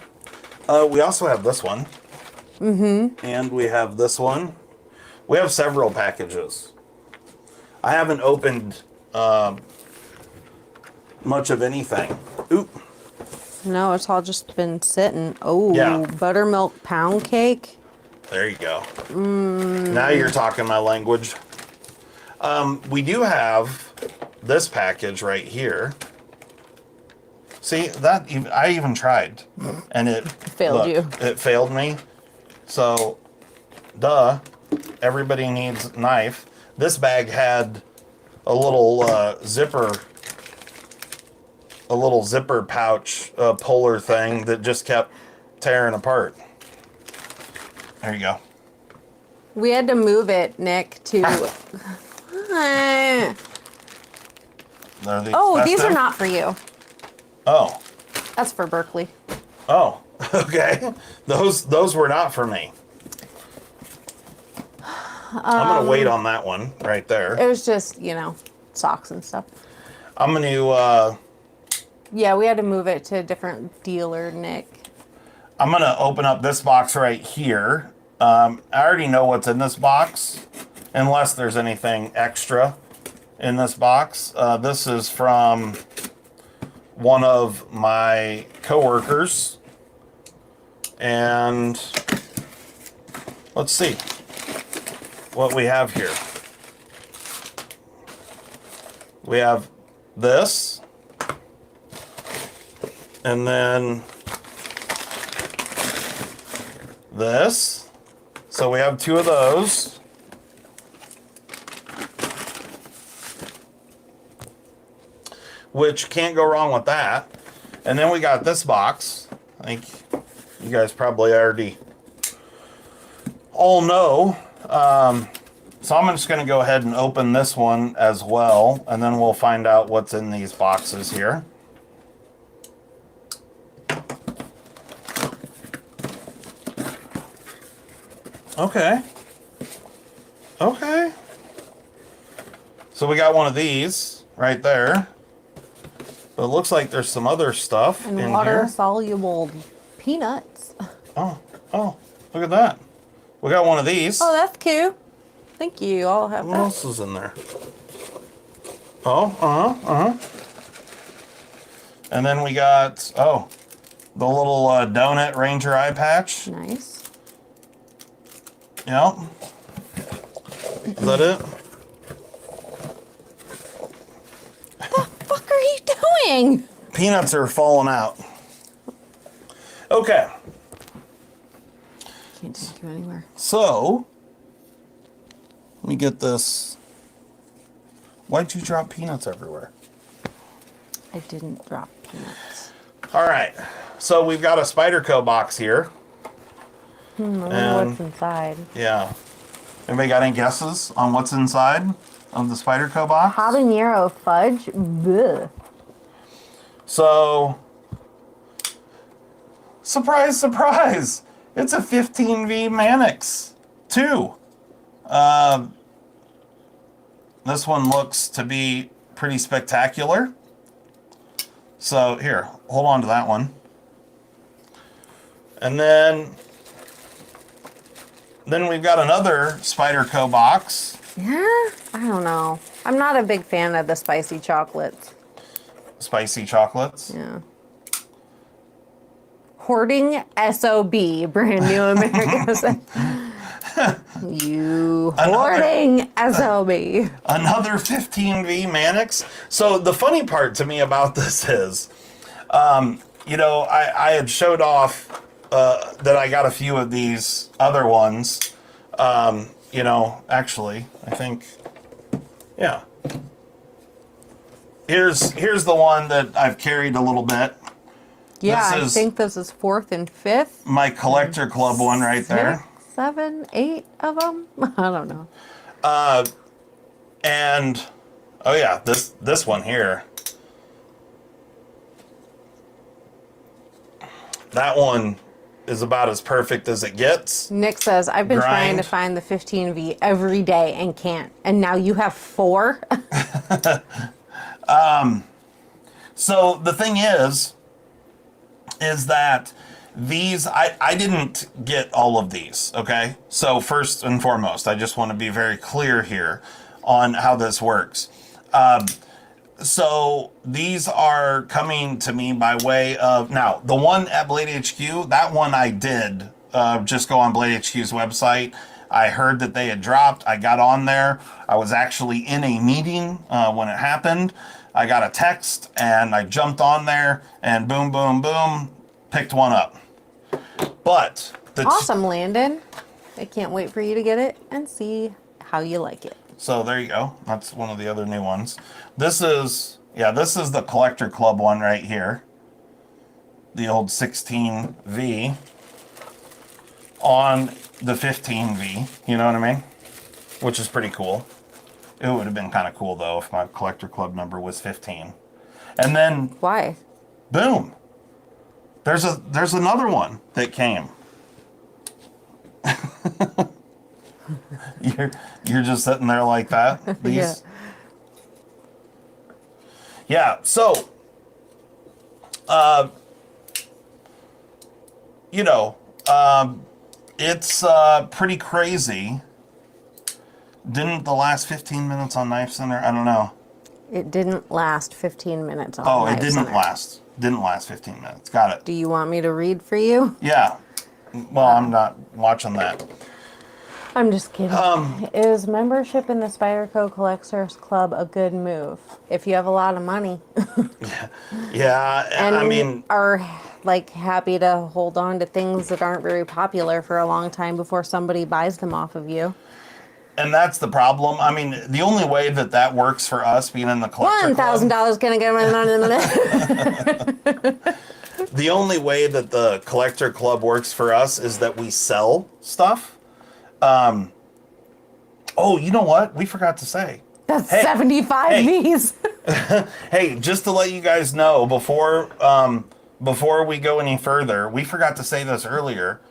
We also have this one. Mm-hmm. And we have this one. We have several packages. I haven't opened much of anything. Oop. No, it's all just been sitting. Oh, yeah. Buttermilk pound cake. There you go. Now you're talking my language. We do have this package right here. See, that I even tried, and it failed you. It failed me. So, duh. Everybody needs a knife. This bag had a little zipper pouch puller thing that just kept tearing apart. There you go. We had to move it, Nick, to... Oh, these are not for you. Oh. That's for Berkeley. Oh, okay. Those were not for me. I'm going to wait on that one right there. It was just, socks and stuff. I'm going to... Yeah, we had to move it to a different dealer, Nick. I'm going to open up this box right here. I already know what's in this box, unless there's anything extra in this box. This is from one of my coworkers. And let's see what we have here. We have this. And then this. So we have two of those. Which can't go wrong with that. And then we got this box. I think you guys probably already all know. So I'm just going to go ahead and open this one as well. And then we'll find out what's in these boxes here. Okay. Okay. So we got one of these right there. But it looks like there's some other stuff and in water here. soluble peanuts. Oh, look at that. We got one of these. Oh, that's cute. Thank you. I'll have what that. What else is in there? Oh, And then we got, the little donut Ranger eye patch. Nice. Yep. Is that it? What the fuck are you doing? Peanuts are falling out. Okay. Can't take you anywhere. So, let me get this. Why'd you drop peanuts everywhere? I didn't drop peanuts. All right. So we've got a Spyderco box here. I wonder what's inside. Yeah. Anybody got any guesses on what's inside of the Spyderco box? Habanero fudge. Blech. So, surprise, surprise. It's a 15V Mannix 2. This one looks to be pretty spectacular. So, here, hold on to that one. And then we've got another Spyderco box. Yeah? I don't know. I'm not a big fan of the spicy chocolates. Spicy chocolates? Yeah. Hoarding SOB, brand new America. You hoarding SOB. Another 15V Mannix. So the funny part to me about this is, I had showed off that I got a few of these other ones. Actually, I think, yeah. Here's the one that I've carried a little bit. Yeah, I think this is 4th and 5th. My collector club one right there. 6, 7, 8 of them. I don't know. And this one here. That one is about as perfect as it gets. Nick says, I've been trying to find the 15V every day and can't. And now you have 4? So the thing is that these, I didn't get all of these, okay? So first and foremost, I just want to be very clear here on how this works. So these are coming to me by way of, now, the one at Blade HQ, that one I did just go on Blade HQ's website. I heard that they had dropped. I got on there. I was actually in a meeting when it happened. I got a text and I jumped on there and boom, boom, boom, picked one up. But awesome, Landon. I can't wait for you to get it and see how you like it. So there you go. That's one of the other new ones. This is the Collector Club one right here. The old 16V on the 15V. You know what I mean? Which is pretty cool. It would have been kind of cool, though, if my Collector Club number was 15. And then... Why? Boom. There's another one that came. You're just sitting there like that. These, yeah. So, it's pretty crazy. Didn't the last 15 minutes on Knife Center? I don't know. It didn't last 15 minutes on Oh, Knife it didn't Center. last. Didn't last 15 minutes. Got it. Do you want me to read for you? Yeah. Well, I'm not watching that. I'm just kidding. Is membership in the Spyderco Collectors Club a good move? If you have a lot of money. Yeah, and I mean... are like happy to hold on to things that aren't very popular for a long time before somebody buys them off of you. And that's the problem. I mean, the only way that works for us being in the Collector Club... $1,000 gonna get my... The only way that the Collector Club works for us is that we sell stuff. Oh, you know what? We forgot to say. That's 75 V's. Hey, just to let you guys know, before we go any further, we forgot to say this earlier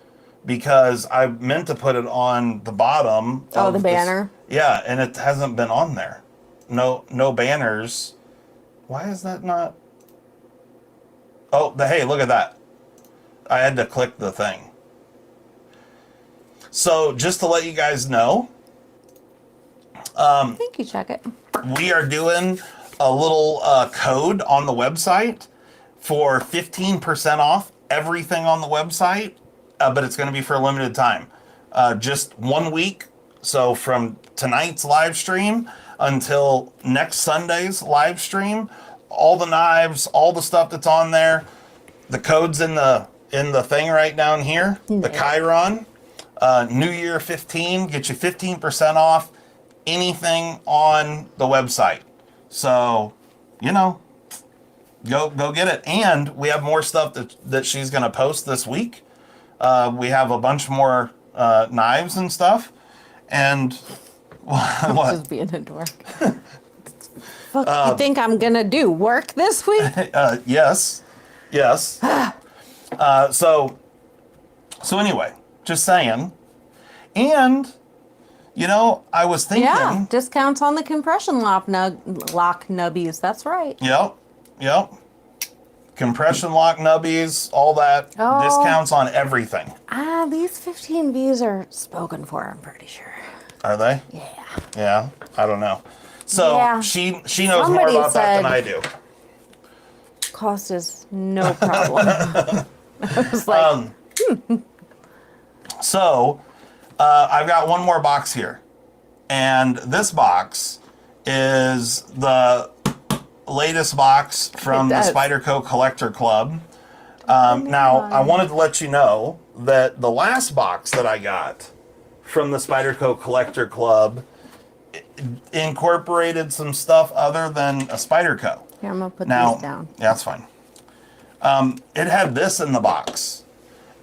because I meant to put it on the bottom. Oh, the banner? Yeah, and it hasn't been on there. No banners. Why is that not... Oh, hey, look at that. I had to click the thing. So, just to let you guys know... Thank you, check it. We are doing a little code on the website for 15% off everything on the website, but it's going to be for a limited time. Just 1 week. So from tonight's live stream until next Sunday's live stream, all the knives, all the stuff that's on there, the code's in the thing right down here, the Chiron, New Year 15, get you 15% off anything on the website. So, go get it. And we have more stuff that she's going to post this week. We have a bunch more knives and stuff. And what? Just being a dork. Fuck, you think I'm going to do work this week? Yes. So anyway, just saying. And... I was thinking... Yeah, discounts on the compression lock nubbies. That's right. Yep. Compression lock nubbies, all that. Oh. Discounts on everything. These 15Vs are spoken for, I'm pretty sure. Are they? Yeah. Yeah? I don't know. So, yeah. She knows more about that than I do. Cost is no problem. I was like... So... I've got one more box here. And this box is the latest box from the Spyderco Collector Club. Now, I wanted to let you know that the last box that I got from the Spyderco Collector Club incorporated some stuff other than a Spyderco. Here, I'm going to put these down. Yeah, that's fine. It had this in the box.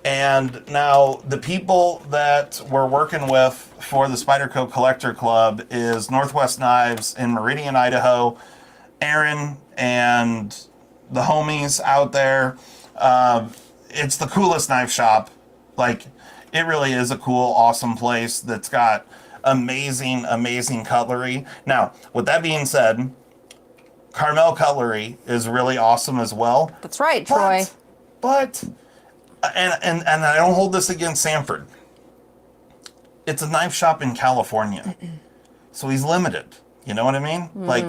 And now the people that we're working with for the Spyderco Collector Club is Northwest Knives in Meridian, Idaho. Aaron and the homies out there. it's the coolest knife shop. Like, it really is a cool, awesome place that's got amazing, amazing cutlery. Now, with that being said, Carmel Cutlery is really awesome as well. That's right, Troy. But and I don't hold this against Sanford. It's a knife shop in California. So he's limited. You know what I mean? Like,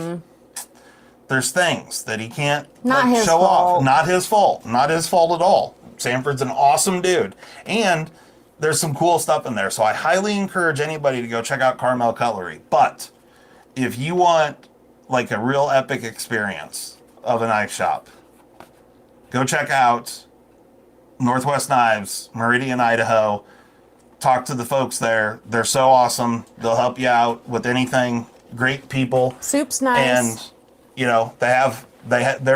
there's things that he can't show off. Not his fault. Not his fault at all. Sanford's an awesome dude. And there's some cool stuff in there. So I highly encourage anybody to go check out Carmel Cutlery. But if you want like a real epic experience of a knife shop, go check out Northwest Knives, Meridian, Idaho. Talk to the folks there. They're so awesome. They'll help you out with anything. Great people. Soup's nice. And, you know, they're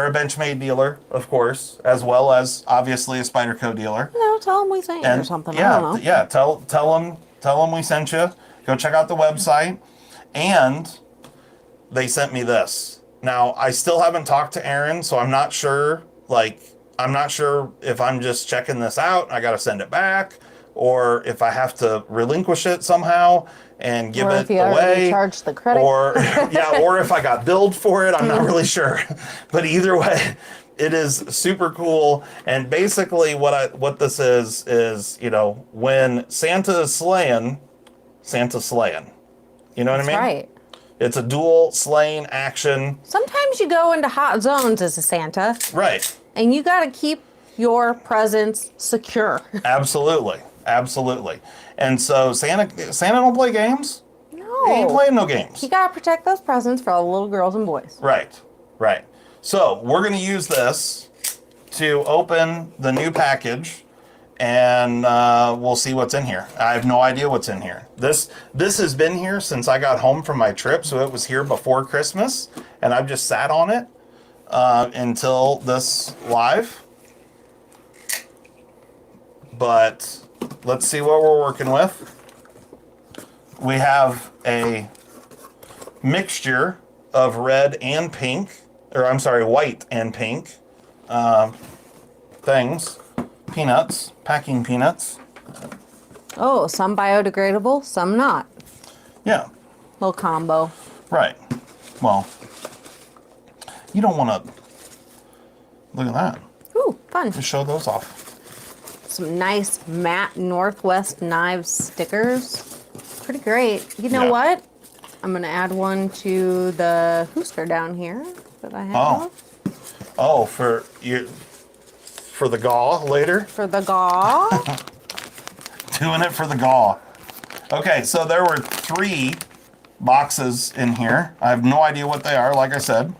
a Benchmade dealer, of course, as well as obviously a Spyderco dealer. No, tell them we sent you or something. Yeah, I don't know. Yeah, tell them we sent you. Go check out the website. And they sent me this. Now, I still haven't talked to Aaron, so I'm not sure. I'm not sure if I'm just checking this out. I got to send it back, or if I have to relinquish it somehow and give it away. Charge the credit. Or or if I got billed for it, I'm not really sure. But either way, it is super cool. And basically, what this is when Santa is slaying, Santa's slaying. You know what I mean? Right. It's a dual slaying action. Sometimes you go into hot zones as a Santa. Right. And you got to keep your presents secure. Absolutely. And so Santa don't play games. No. He ain't playing no games. You got to protect those presents for all the little girls and boys. Right. So we're going to use this to open the new package, and we'll see what's in here. I have no idea what's in here. This has been here since I got home from my trip, so it was here before Christmas, and I've just sat on it until this live. But let's see what we're working with. We have a mixture of red and pink, white and pink things. Peanuts, packing peanuts. Oh, some biodegradable, some not. Yeah. Little combo. Right. Well, you don't want to... Look at that. Ooh, fun. Just show those off. Some nice matte Northwest Knives stickers. Pretty great. You know what? I'm going to add one to the Husker down here that I have. Oh, for the GAW later? For the GAW. Doing it for the GAW. Okay, so there were 3 boxes in here. I have no idea what they are, like I said.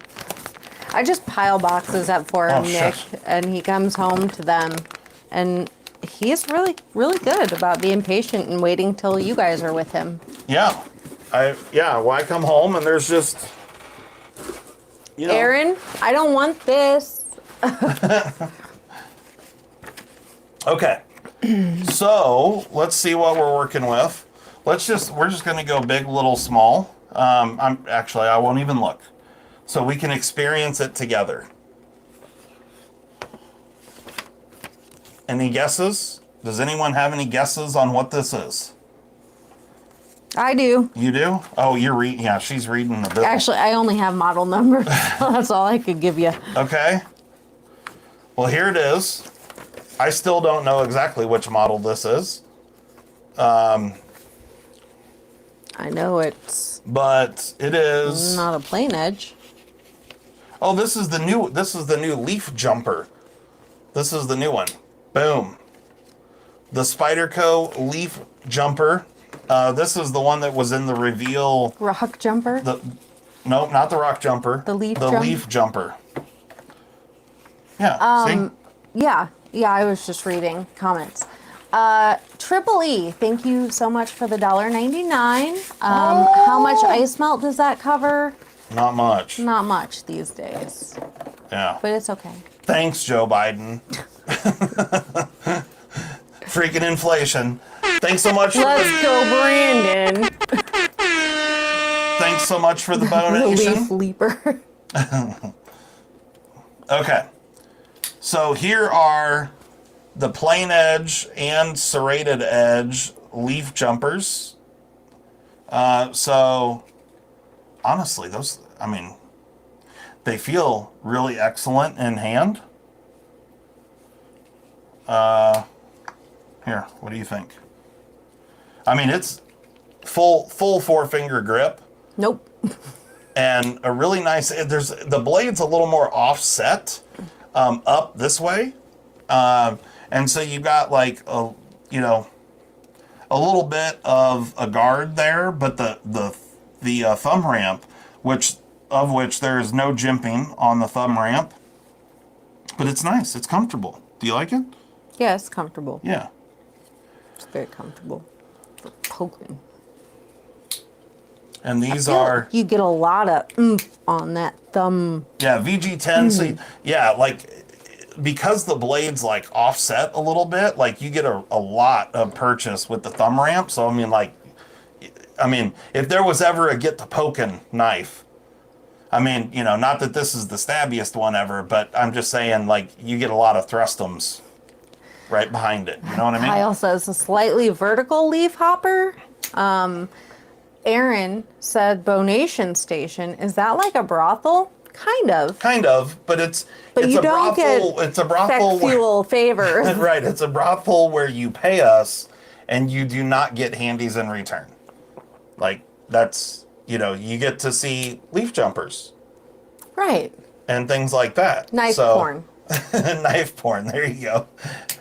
I just pile boxes up for him, Nick, and he comes home to them. And he's really, really good about being patient and waiting till you guys are with him. Yeah. I come home and there's just, Aaron, I don't want this. Okay. So let's see what we're working with. We're just going to go big, little, small. I won't even look. So we can experience it together. Any guesses? Does anyone have any guesses on what this is? I do. You do? Oh, you're reading. Yeah, she's reading the bill. Actually, I only have model number. That's all I could give you. Okay. Well, here it is. I still don't know exactly which model this is. I know it's. But it is not a plain edge. Oh, this is the new leaf jumper. This is the new one. Boom. The Spyderco leaf jumper. This is the one that was in the reveal. Rock jumper? No, not the rock jumper. The leaf leaf jumper. Yeah. See? Yeah, I was just reading comments. Triple E, thank you so much for the $1.99. How much ice melt does that cover? Not much. Not much these days. Yeah. But it's okay. Thanks, Joe Biden. Freaking inflation. Thanks so much. Let's go, Brandon. Thanks so much for the donation. Leaf leaper. Okay. So here are the plain edge and serrated edge leaf jumpers. So honestly, those, I mean, they feel really excellent in hand. Here, what do you think? I mean, it's full 4-finger grip. Nope. And a really nice, the blade's a little more offset up this way. And so you got like a little bit of a guard there, but the thumb ramp, which there is no jimping on the thumb ramp, but it's nice. It's comfortable. Do you like it? Yeah, it's comfortable. Yeah. It's very comfortable for poking. And these you get a lot of oomph on that thumb. Yeah, VG10. So yeah, like because the blade's like offset a little bit, like you get a lot of purchase with the thumb ramp. So I mean, if there was ever a get to poking knife, I mean, not that this is the stabbiest one ever, but I'm just saying, like, you get a lot of thrustums right behind it. You know what I mean? Kyle says a slightly vertical leaf hopper. Aaron said Bonation Station. Is that like a brothel? Kind of, but it's you a don't brothel. get It's a brothel sexual favors. Right. It's a brothel where you pay us and you do not get handies in return. Like that's you get to see leaf jumpers, right, and things like that. Knife porn. Knife porn. There you go.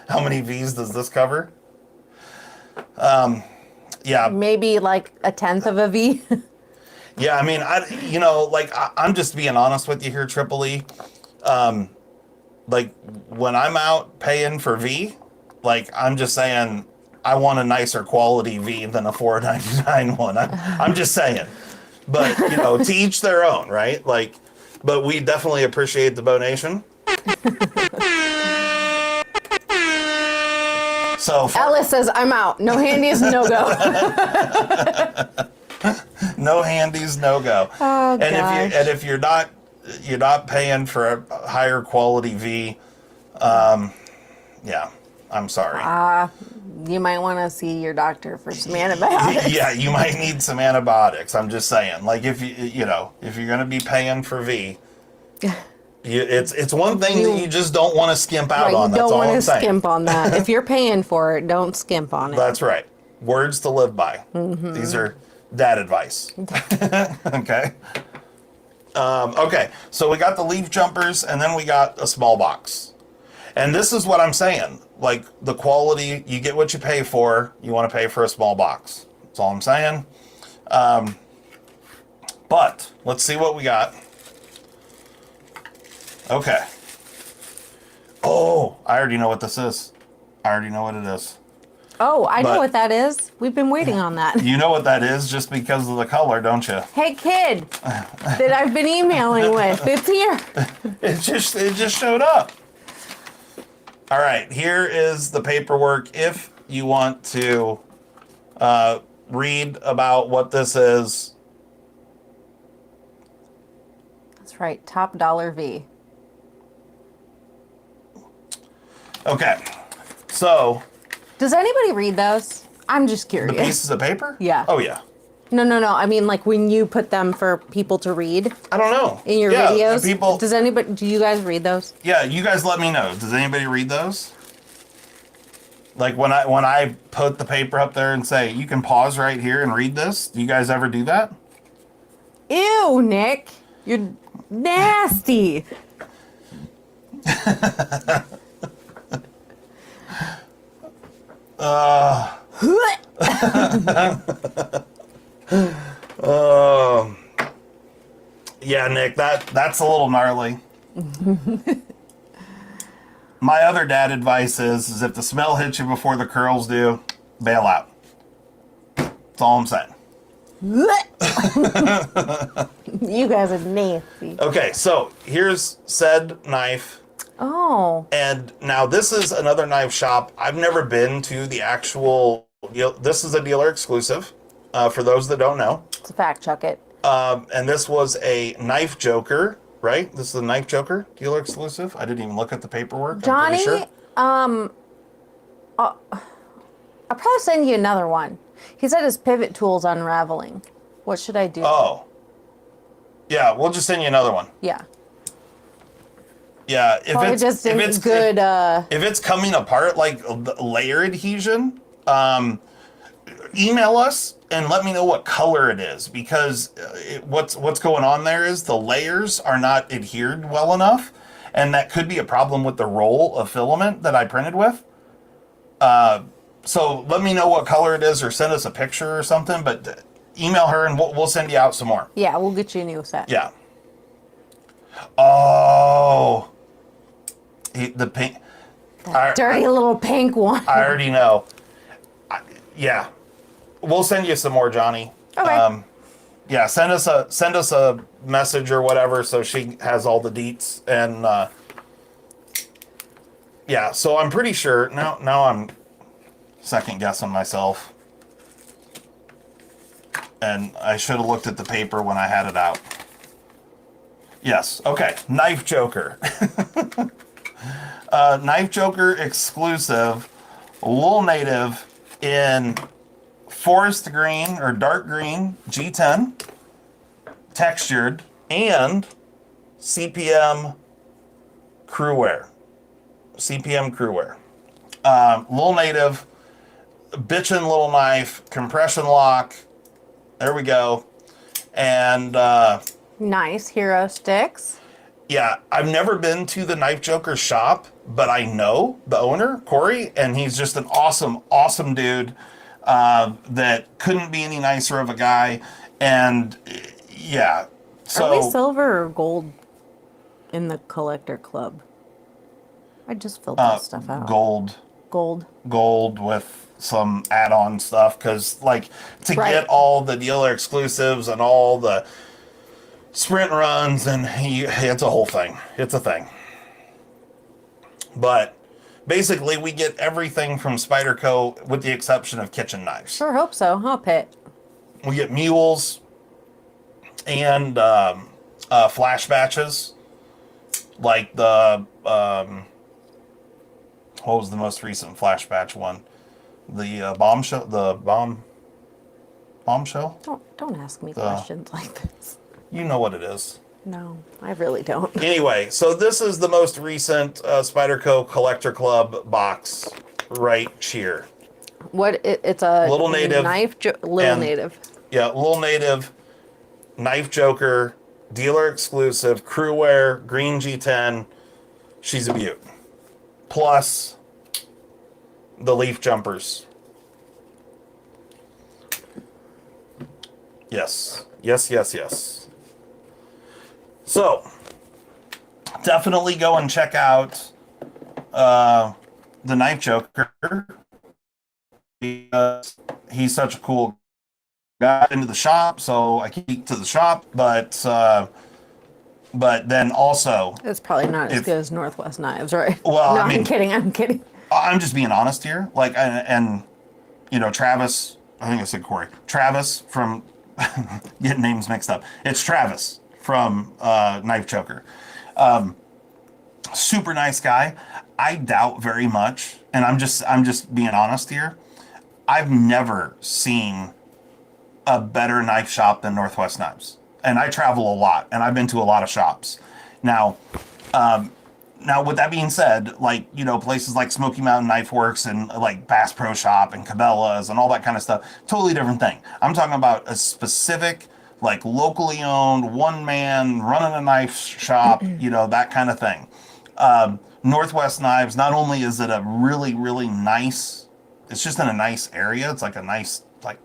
How many V's does this cover? Yeah. Maybe like a tenth of a V. Yeah, I mean, I'm just being honest with you here, Triple E. Like, when I'm out paying for V, like, I'm just saying I want a nicer quality V than a $4.99 one. I'm just saying. But, to each their own, right? Like, but we definitely appreciate the donation. So Alice says, I'm out. No handies, no go. No handies, no go. Oh, and if you're not paying for a higher quality V, yeah, I'm sorry. You might want to see your doctor for some antibiotics. Yeah, you might need some antibiotics. I'm just saying. Like if you're going to be paying for V, it's one thing that you just don't want to skimp out on. That's all I'm saying. You don't want to skimp on that. If you're paying for it, don't skimp on it. That's right. Words to live by. Mm-hmm. These are dad advice. Okay. Okay, so we got the leaf jumpers, and then we got a small box. And this is what I'm saying. Like, the quality, you get what you pay for. You want to pay for a small box. That's all I'm saying. But let's see what we got. Okay. Oh, I already know what this is. I already know what it is. Oh, I know what that is. We've been waiting on that. You know what that is just because of the color, don't you? Hey, kid, that I've been emailing with. It's here. It just showed up. All right, here is the paperwork. If you want to read about what this is. That's right, top dollar V. Okay, so. Does anybody read those? I'm just curious. The pieces of paper? Yeah. Oh, yeah. No. I mean, like when you put them for people to read. I don't know. In your videos? People. Do you guys read those? Yeah, you guys let me know. Does anybody read those? Like when I put the paper up there and say, you can pause right here and read this. Do you guys ever do that? Ew, Nick. You're nasty. Yeah, Nick, that's a little gnarly. My other dad advice is if the smell hits you before the curls do, bail out. That's all I'm saying. You guys are nasty. Okay, so here's said knife. Oh. And now this is another knife shop. I've never been to the actual. This is a dealer exclusive. For those that don't know. To fact check it. And this was a Knife Joker, right? This is a Knife Joker dealer exclusive. I didn't even look at the paperwork. Johnny, I'm pretty sure. I'll probably send you another one. He said his pivot tool's unraveling. What should I do? Oh. Yeah, we'll just send you another one. Yeah. Yeah, if it's coming apart like layer adhesion, email us and let me know what color it is, because what's going on there is the layers are not adhered well enough, and that could be a problem with the roll of filament that I printed with. So let me know what color it is, or send us a picture or something, but email her and we'll send you out some more. Yeah, we'll get you a new set. Yeah. Oh. The pink. Dirty little pink one. I already know. Yeah. We'll send you some more, Johnny. Okay. Yeah, send us a message or whatever so she has all the deets. And yeah, so I'm pretty sure now I'm second guessing myself. And I should have looked at the paper when I had it out. Yes. Okay. Knife Joker. Knife Joker exclusive, Wool Native in forest green or dark green G10, textured, and CPM crew wear. CPM crew wear. Wool Native, bitchin' little knife, compression lock. There we go. And nice hero sticks. Yeah, I've never been to the Knife Joker shop, but I know the owner, Corey, and he's just an awesome, awesome dude that couldn't be any nicer of a guy. And yeah, so are we silver or gold in the collector club? I just filled that stuff out. Gold with some add-on stuff, because like to get all the dealer exclusives and all the sprint runs, and it's a whole thing. It's a thing. But basically, we get everything from Spyderco with the exception of kitchen knives. Sure hope so, huh, Pitt? We get mules and flash batches, like the what was the most recent flash batch one? The bombshell. The bombshell. Don't ask me questions like this. You know what it is. No, I really don't. Anyway, so this is the most recent Spyderco Collector Club box right here. It's a Little Native Native. Yeah, Little Native, Knife Joker, dealer exclusive, crew wear, green G10. She's a beaut. Plus the leaf jumpers. Yes. So, definitely go and check out the Knife Joker. He's such a cool guy. Into the shop, so I keep to the shop, but then also it's probably not as good as Northwest Knives, right? Well, no, I mean, I'm kidding. I'm just being honest here. Like, and you know, Travis. I think I said Corey. Travis from getting names mixed up. It's Travis from Knife Joker. Super nice guy. I doubt very much, and I'm just being honest here. I've never seen a better knife shop than Northwest Knives, and I travel a lot, and I've been to a lot of shops. Now, with that being said, like, you know, places like Smoky Mountain Knife Works and like Bass Pro Shop and Cabela's and all that kind of stuff, totally different thing. I'm talking about a specific, like, locally owned, one man running a knife shop, you know, that kind of thing. Northwest Knives, not only is it a really, really nice, it's just in a nice area. It's like a nice, like,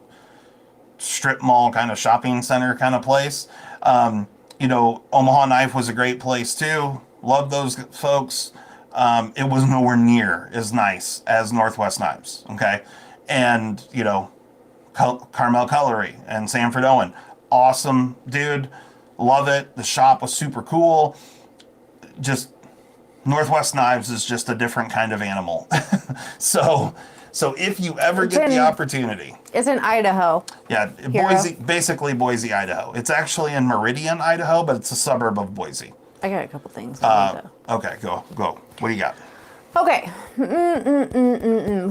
strip mall kind of shopping center kind of place. You know, Omaha Knife was a great place too. Love those folks. It was nowhere near as nice as Northwest Knives. Okay. And, you know, Carmel Cutlery and Sanford Owen. Awesome dude. Love it. The shop was super cool. Just Northwest Knives is just a different kind of animal. So if you ever get the opportunity. It's in Idaho. Yeah, basically Boise, Idaho. It's actually in Meridian, Idaho, but it's a suburb of Boise. I got a couple things. Okay, go. What do you got? Okay.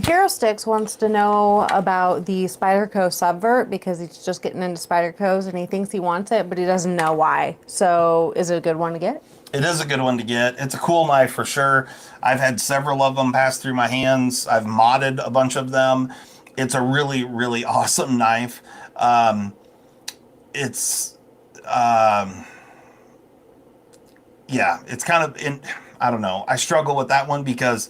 Hero Sticks wants to know about the Spyderco Subvert because he's just getting into Spydercos and he thinks he wants it, but he doesn't know why. So is it a good one to get? It is a good one to get. It's a cool knife for sure. I've had several of them pass through my hands. I've modded a bunch of them. It's a really, really awesome knife. Yeah, it's kind of I don't know. I struggle with that one because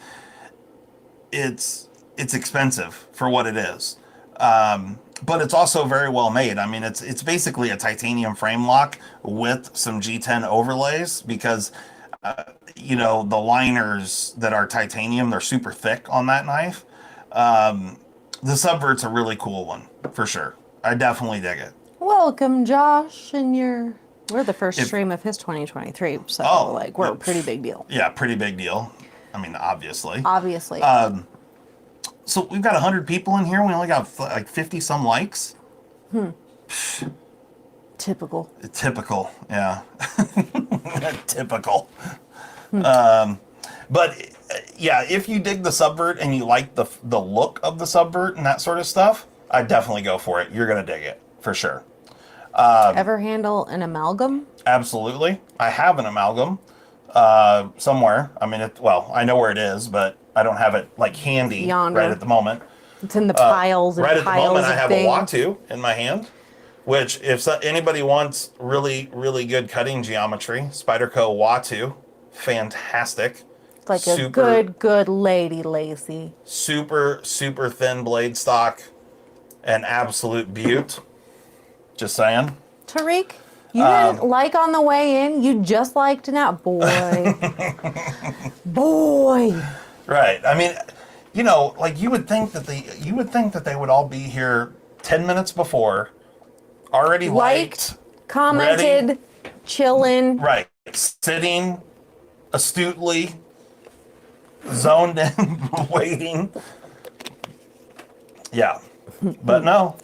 it's expensive for what it is. But it's also very well made. I mean, it's basically a titanium frame lock with some G10 overlays because, the liners that are titanium, they're super thick on that knife. The Subvert's a really cool one, for sure. I definitely dig it. Welcome, Josh, and we're the first stream of his 2023, so we're a pretty big deal. Yeah, pretty big deal. I mean, obviously. Obviously. So we've got 100 people in here. We only got like 50 some likes. Typical. Typical, yeah. Typical. But yeah, if you dig the Subvert and you like the look of the Subvert and that sort of stuff, I'd definitely go for it. You're gonna dig it for sure. Ever handle an amalgam? Absolutely. I have an amalgam somewhere. I mean, I know where it is, but I don't have it like handy Yonder. right at the moment. It's in the piles and right at the piles moment, of I have things. a Watu in my hand, which if anybody wants really, really good cutting geometry, Spyderco Watu, fantastic. It's like a good lady, Lacey. Super, super thin blade stock, an absolute beaut. Just saying. Tariq, you didn't like on the way in. You just liked now, boy. Boy. Right. I mean, you would think that they would all be here 10 minutes before, already liked, commented, ready, chilling. right, sitting astutely, zoned in, waiting. Yeah. But no.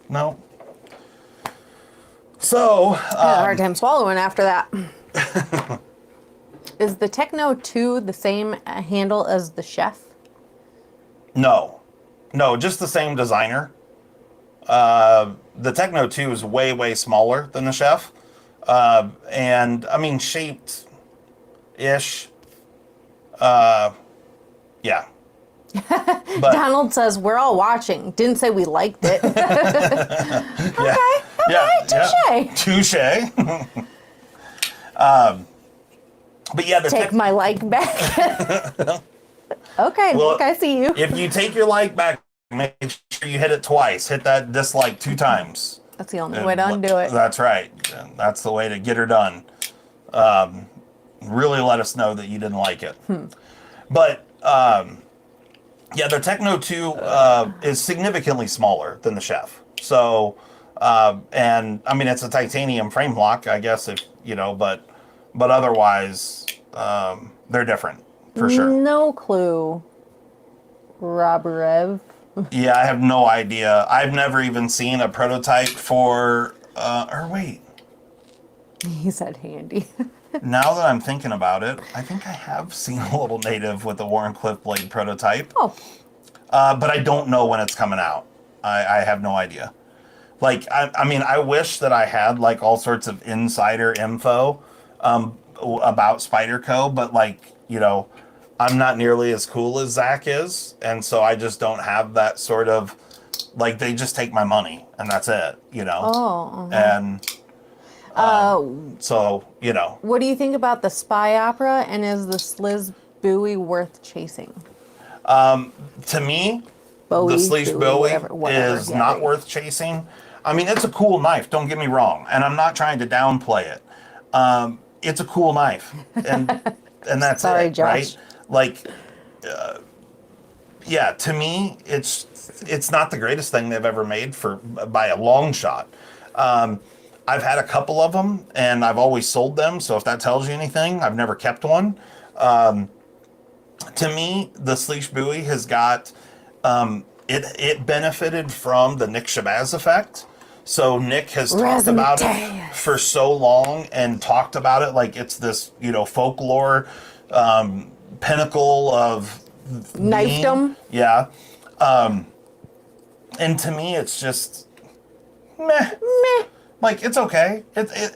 So, I had a hard time swallowing after that. Is the Techno 2 the same handle as the Chef? No, just the same designer. The Techno 2 is way, way smaller than the Chef. And, I mean, shaped-ish. Yeah. But, Donald says, we're all watching. Didn't say we liked it. Okay, touche. Touche. But yeah, Take my like back. Okay, well, Nick, I see you. If you take your like back, make sure you hit it twice. Hit that dislike 2 times. That's the only way to undo it. That's right. That's the way to get her done. Really let us know that you didn't like it. But yeah, the Techno 2 is significantly smaller than the Chef. So, and I mean, it's a titanium frame lock, I guess, but otherwise, they're different for sure. No clue, Roberev. Yeah, I have no idea. I've never even seen a prototype for, wait. He said handy. Now that I'm thinking about it, I think I have seen a little native with the Warrenclyffe blade prototype. Oh. But I don't know when it's coming out. I have no idea. Like, I mean, I wish that I had, like, all sorts of insider info about Spyderco, but, like, I'm not nearly as cool as Zach is, and so I just don't have that sort of, like, they just take my money, and that's it, Oh. And... so, What do you think about the spy opera, and is the Sliz buoy worth chasing? To me, the Sleesh Bowie is not worth chasing. I mean, it's a cool knife, don't get me wrong, and I'm not trying to downplay it. It's a cool knife, and that's Sorry, it, Josh. right? Like, yeah, to me, it's not the greatest thing they've ever made by a long shot. I've had a couple of them, and I've always sold them, so if that tells you anything, I've never kept one. To me, the Sleesh Buoy has got, it benefited from the Nick Shabazz effect. So Nick has talked about it for so long and talked about it like it's this, folklore pinnacle of knifed them. Yeah. And to me, it's just meh. Like, it's okay.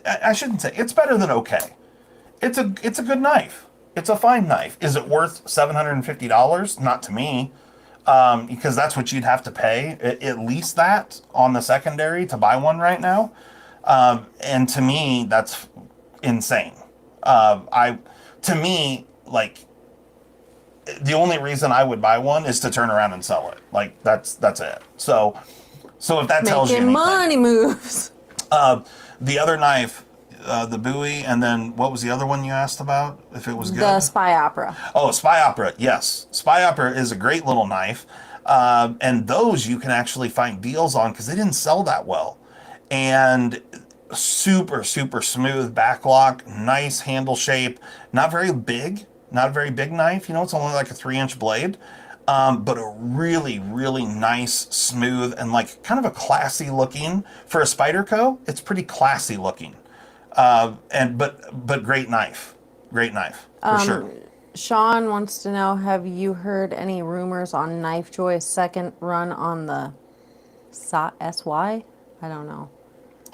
I shouldn't say it's better than okay. It's a good knife. It's a fine knife. Is it worth $750? Not to me, because that's what you'd have to pay, at least that on the secondary to buy one right now. And to me, that's insane. To me, like, the only reason I would buy one is to turn around and sell it. Like, that's it. So if that tells you anything. Making money moves. The other knife, the Bowie, and then what was the other one you asked about? If it was good? The Spy Opera. Oh, Spy Opera, yes. Spy Opera is a great little knife. And those you can actually find deals on because they didn't sell that well. And super, super smooth backlock, nice handle shape, not very big knife. You know, it's only like a 3-inch blade. But a really, really nice, smooth, and like kind of a classy looking for a Spyderco. It's pretty classy looking, but great knife for sure. Sean wants to know: have you heard any rumors on Knifejoy's second run on the SY? I don't know.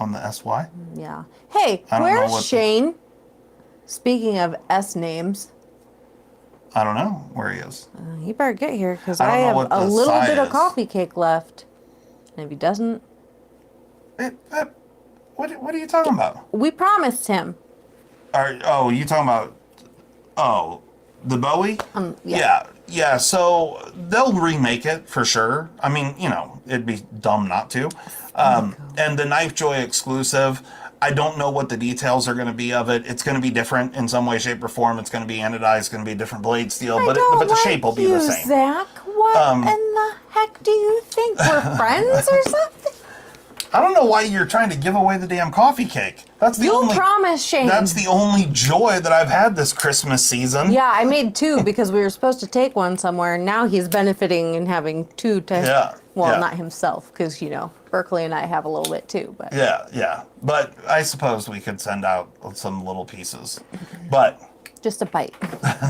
On the SY? Yeah. Hey, where's Shane? Speaking of S names. I don't know where he is. He better get here because I have a little bit of coffee cake left. And if he doesn't... What are you talking about? We promised him. You talking about... the Bowie? Yeah. Yeah, so they'll remake it for sure. I mean, you know, it'd be dumb not to. And the Knifejoy exclusive... I don't know what the details are going to be of it. It's going to be different in some way, shape, or form. It's going to be anodized. It's going to be a different blade steel, but the shape will be the same. Zach, what in the heck do you think? We're friends or something? I don't know why you're trying to give away the damn coffee cake. You promised, Shane. That's the only joy that I've had this Christmas season. Yeah, I made 2 because we were supposed to take one somewhere, and now he's benefiting and having 2 to... Yeah. Well, not himself, because, you know, Berkeley and I have a little bit too. But Yeah. But I suppose we could send out some little pieces. But... just a bite.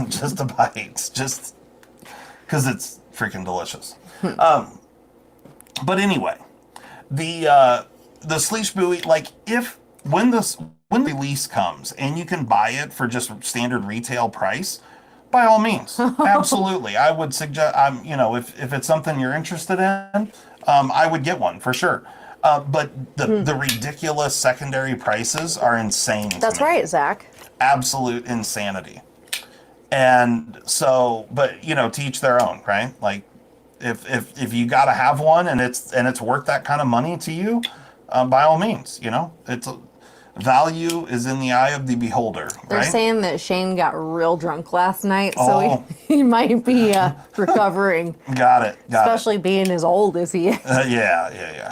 Just a bite. Just because it's freaking delicious. But anyway, the Sleech Bowie, like, when the release comes and you can buy it for just standard retail price, by all means, absolutely. I would suggest, if it's something you're interested in, I would get one for sure. But the ridiculous secondary prices are insane. That's right, Zach. Absolute insanity. And so, but to each their own, right? Like, if you got to have one and it's worth that kind of money to you, by all means, value is in the eye of the beholder. They're saying that Shane got real drunk last night, so he might be recovering. Got it. Especially being as old as he is. Yeah.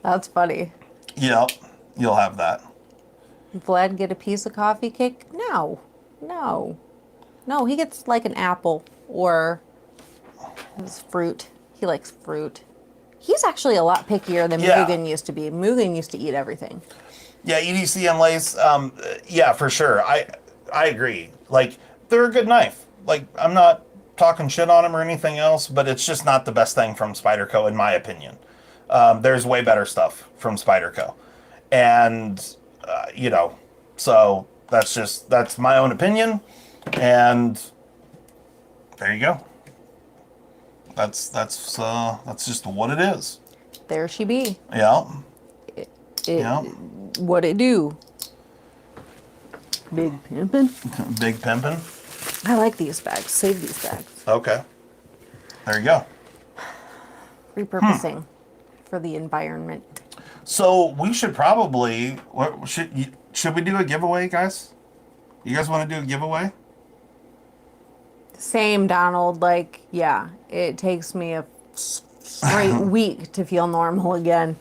That's funny. Yep, you'll have that. Vlad get a piece of coffee cake? No, he gets like an apple or his fruit. He likes fruit. He's actually a lot pickier than Mugen used to be. Mugen used to eat everything. Yeah, EDC and Lace, yeah, for sure. I agree. Like, they're a good knife. Like, I'm not talking shit on them or anything else, but it's just not the best thing from Spyderco, in my opinion. There's way better stuff from Spyderco. And, so that's my own opinion. And there you go. That's just what it is. There she be. Yeah. What it do? Big pimpin'. Big pimpin'. I like these bags. Save these bags. Okay. There you go. Repurposing for the environment. So we should probably should we do a giveaway, guys? You guys want to do a giveaway? Same, Donald. Like, yeah, it takes me a straight week to feel normal again.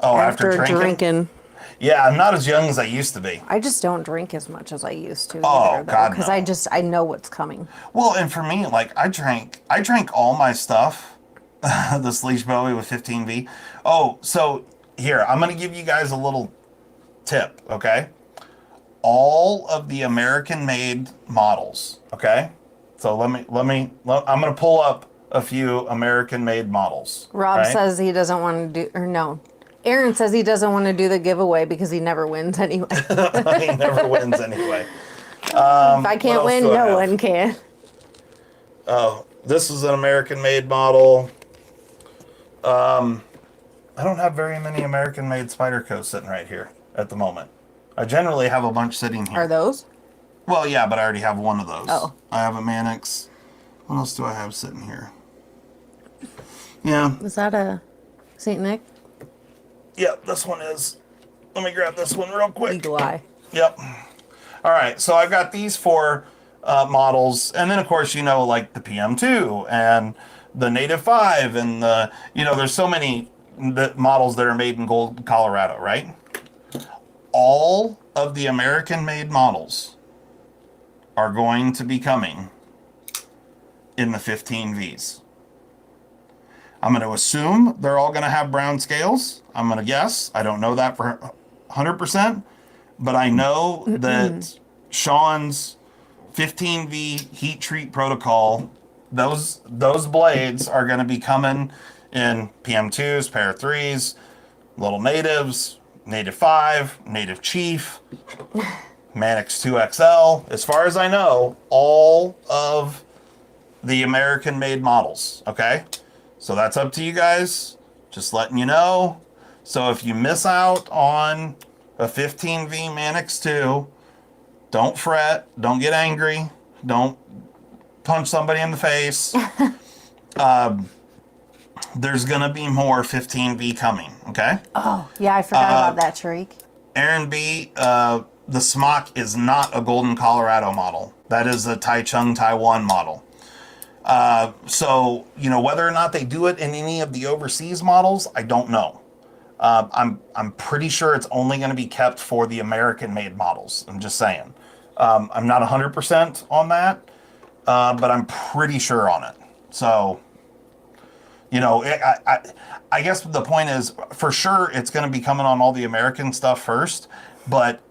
Oh, after drinking? Yeah, I'm not as young as I used to be. I just don't drink as much as I used to. Oh, God, no. Because I know what's coming. Well, and for me, like, I drank all my stuff, the Sleech Bowie with 15V. Oh, so here, I'm going to give you guys a little tip, okay? All of the American-made models, okay? So I'm going to pull up a few American-made models. Rob right? says he doesn't want to do, or no. Aaron says he doesn't want to do the giveaway because he never wins anyway. He never wins anyway. If I can't win, no one can. Oh, this is an American-made model. I don't have very many American-made Spyderco sitting right here at the moment. I generally have a bunch sitting here. Are those? Well, yeah, but I already have one of those. Oh. I have a Mannix. What else do I have sitting here? Yeah. Was that a St. Nick? Yep, this one is. Let me grab this one real quick. Eagle Eye. Yep. All right, so I've got these four models, and then of course like the PM2 and the Native 5, and the there's so many models that are made in Golden, Colorado, right? All of the American-made models are going to be coming in the 15Vs. I'm going to assume they're all going to have brown scales. I'm going to guess. I don't know that for 100%, but I know that Sean's 15V heat treat protocol, those blades are going to be coming in PM2s, Para 3s, Little Natives, Native 5, Native Chief, Mannix 2XL. As far as I know, all of the American-made models, okay? So that's up to you guys. Just letting you know. So if you miss out on a 15V Mannix 2, don't fret. Don't get angry. Don't punch somebody in the face. There's going to be more 15V coming, okay? Oh, yeah, I forgot about that, Tariq. Aaron B., the Smock is not a Golden, Colorado model. That is a Taichung, Taiwan model. So, whether or not they do it in any of the overseas models, I don't know. I'm pretty sure it's only going to be kept for the American-made models. I'm just saying. I'm not 100% on that, but I'm pretty sure on it. So, I guess the point is, for sure, it's going to be coming on all the American stuff first, but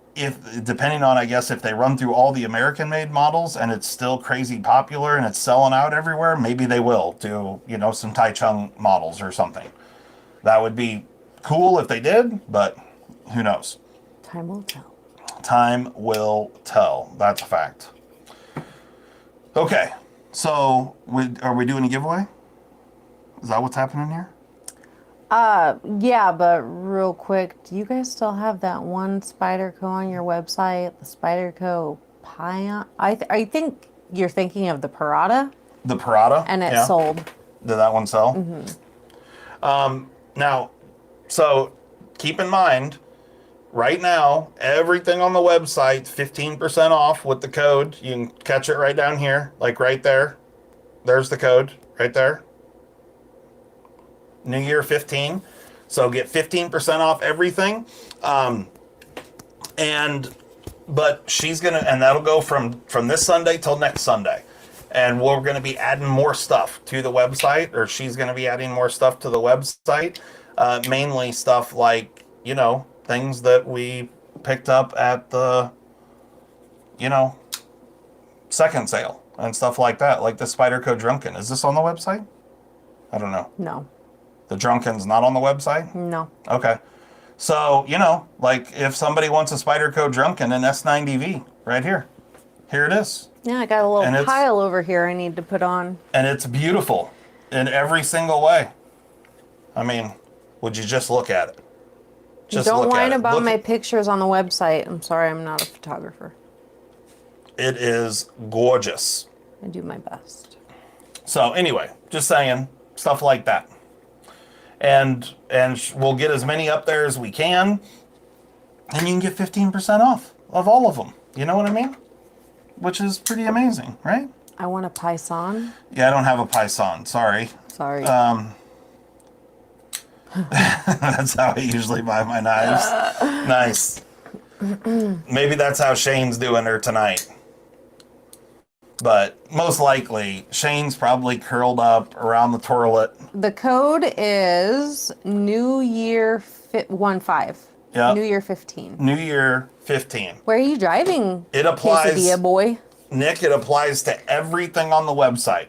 depending on, I guess, if they run through all the American-made models and it's still crazy popular and it's selling out everywhere, maybe they will do, some Taichung models or something. That would be cool if they did, but who knows? Time will tell. Time will tell. That's a fact. Okay, so are we doing a giveaway? Is that what's happening here? Yeah, but real quick, do you guys still have that one Spyderco on your website? The Spyderco Pion? I think you're thinking of the Parada. The Parada? And it sold. Did that one sell? Mm-hmm. Now, so keep in mind, right now, everything on the website, 15% off with the code. You can catch it right down here, like right there. There's the code right there. New Year 15. So get 15% off everything. But she's going to, and that'll go from this Sunday till next Sunday. And we're going to be adding more stuff to the website, or she's going to be adding more stuff to the website. Mainly stuff like, things that we picked up at the, second sale and stuff like that. Like the Spyderco Drunken. Is this on the website? I don't know. No. The Drunken's not on the website? No. Okay. So, like if somebody wants a Spyderco Drunken in S90V, right here. Here it is. Yeah, I got a little pile over here I need to put on. And it's beautiful in every single way. I mean, would you just look at it? Don't whine about my pictures on the website. I'm sorry, I'm not a photographer. It is gorgeous. I do my best. So anyway, just saying, stuff like that. And we'll get as many up there as we can, and you can get 15% off of all of them. You know what I mean? Which is pretty amazing, right? I want a Python. Yeah, I don't have a Python. Sorry. That's how I usually buy my knives. Nice. Maybe that's how Shane's doing her tonight. But most likely, Shane's probably curled up around the toilet. The code is New Year 15. Yeah. New Year 15. New Year 15. Where are you driving? It applies. Quesadilla boy. Nick, it applies to everything on the website.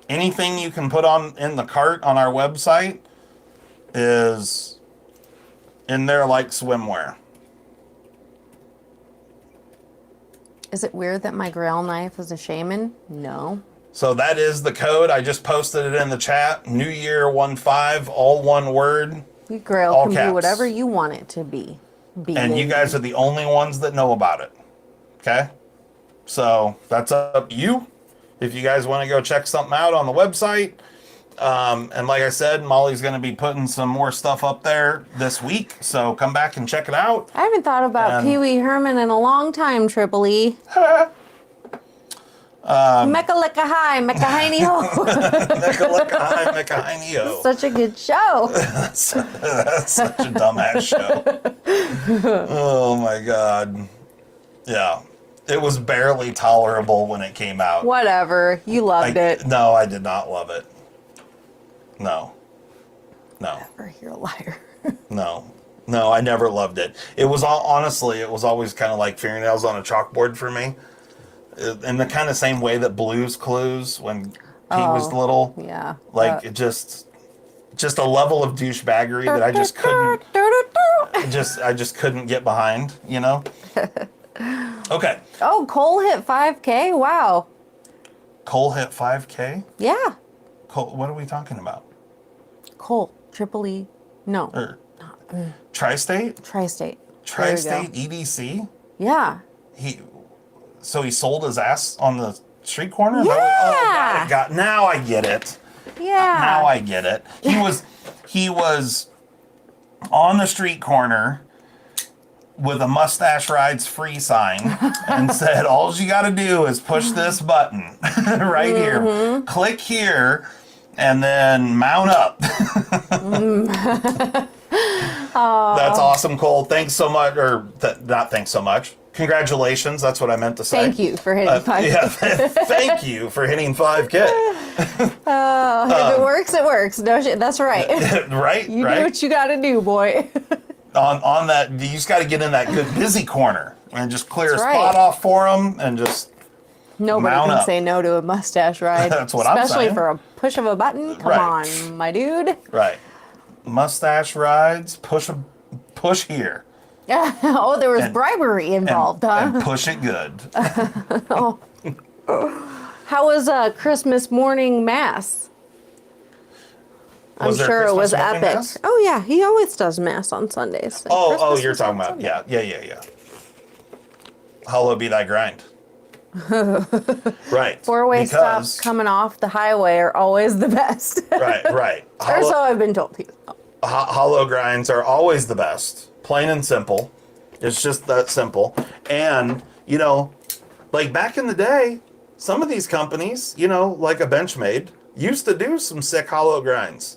Anything you can put on in the cart on our website is in there like swimwear. Is it weird that my Grail knife is a shaman? No. So that is the code. I just posted it in the chat. New Year 15, all one word. Your Grail all can caps. be whatever you want it to be. And you guys are the only ones that know about it. Okay? So that's up to you. If you guys want to go check something out on the website. And like I said, Molly's going to be putting some more stuff up there this week. So come back and check it out. I haven't thought about Pee Wee Herman in a long time, Triple E. Mecca-licka hi, mecca-hiney ho. Mecca-licka hi, mecca-hiney ho. Such a good show. That's such a dumbass show. Oh my God. Yeah. It was barely tolerable when it came out. Whatever. You loved it. No, I did not love it. No. Never, you're a liar. No, I never loved it. It was honestly, it was always kind of like fingernails on a chalkboard for me. In the kind of same way that Blue's Clues when he was little. Yeah. Like it just a level of douchebaggery that I just couldn't. I just couldn't get behind. You know. Okay. Oh, Cole hit 5K. Wow. Cole hit 5K. Yeah. Cole, what are we talking about? Cole, Triple E. No. Tri-State. Tri-State. Tri-State EDC. Yeah. So he sold his ass on the street corner? Yeah. Now I get it. Yeah. Now I get it. He was on the street corner with a Mustache Rides free sign and said, all you got to do is push this button right here. Click here and then mount up. That's awesome, Cole. Thanks so much. Or not thanks so much. Congratulations. That's what I meant to say. Thank you for hitting 5K. Yeah, thank you for hitting 5K. If it works, it works. No shit. That's right. Right? You do what you got to do, boy. On that, you just got to get in that good busy corner and just clear That's a spot off for them and just Nobody mount can up. say no to a mustache ride. That's what I'm saying. Especially for a push of a button. Come on, my dude. Right. Mustache Rides, push here. Oh, there was bribery involved, huh? And push it good. How was Christmas morning mass? I'm sure it was epic. Mass? Oh yeah, he always does mass on Sundays. Oh, you're talking about yeah. Hollow be thy grind. Right. Four-way stops coming off the highway are always the best. Right. Or so I've been told. Hollow grinds are always the best. Plain and simple. It's just that simple. And, like back in the day, some of these companies, like a Benchmade, used to do some sick hollow grinds.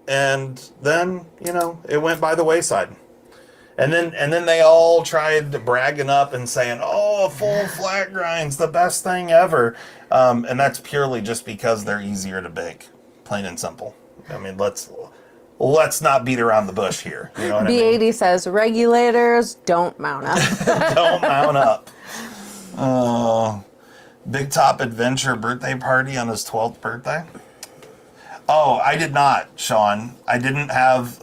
And then, it went by the wayside. And then they all tried bragging up and saying, "Oh, a full flat grind's the best thing ever," and that's purely just because they're easier to bake, plain and simple. I mean, let's not beat around the bush here. You know what B80 I mean? says regulators don't mount up. Don't mount up. Big Top Adventure birthday party on his 12th birthday. Oh, I did not, Sean. I didn't have.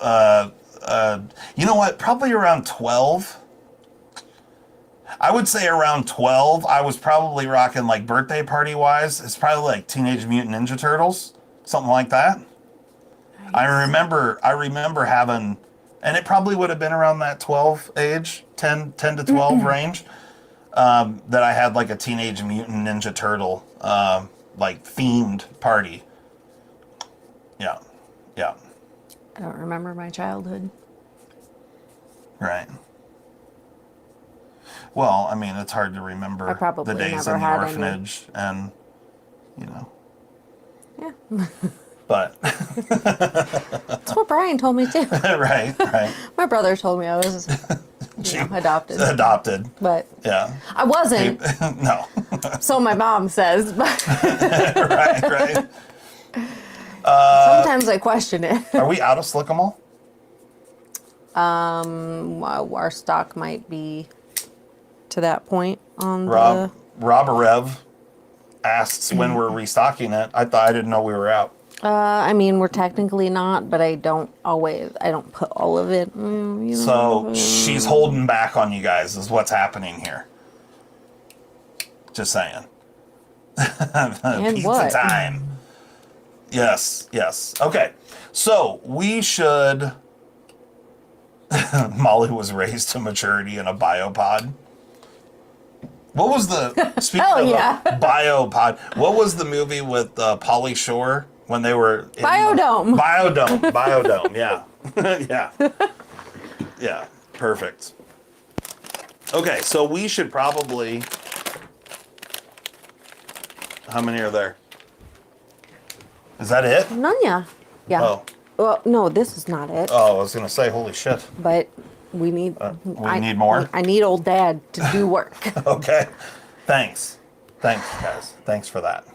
You know what? Probably around 12. I would say around 12. I was probably rocking like birthday party wise. It's probably like Teenage Mutant Ninja Turtles, something like that. Nice. I remember having, and it probably would have been around that 12 age, 10 to 12 range. That I had like a Teenage Mutant Ninja Turtle like themed party. Yeah. I don't remember my childhood. Right. Well, I mean, it's hard to remember the days in the orphanage and, Yeah. But. That's what Brian told me too. Right. My brother told me I was adopted. Adopted. But yeah. I wasn't. No. So my mom says. But right. Sometimes I question it. Are we out of Slickamall? Our stock might be to that point on Rob, Robarev asks when we're restocking it. I didn't know we were out. I mean, we're technically not, but I don't put all of it. So she's holding back on you guys is what's happening here. Just saying. And Pizza what? time. Yes. Okay. So we should... Molly was raised to maturity in a biopod. What was the... Speaking of a biopod, what was the movie with Pauly Shore when they were... Biodome. Biodome, yeah. Yeah, perfect. Okay, so we should probably... How many are there? Is that it? None, yeah. Oh. Well, no, this is not it. Oh, I was going to say, holy shit. But we need... we need more? I need old dad to do work. Okay. Thanks, guys. Thanks for that.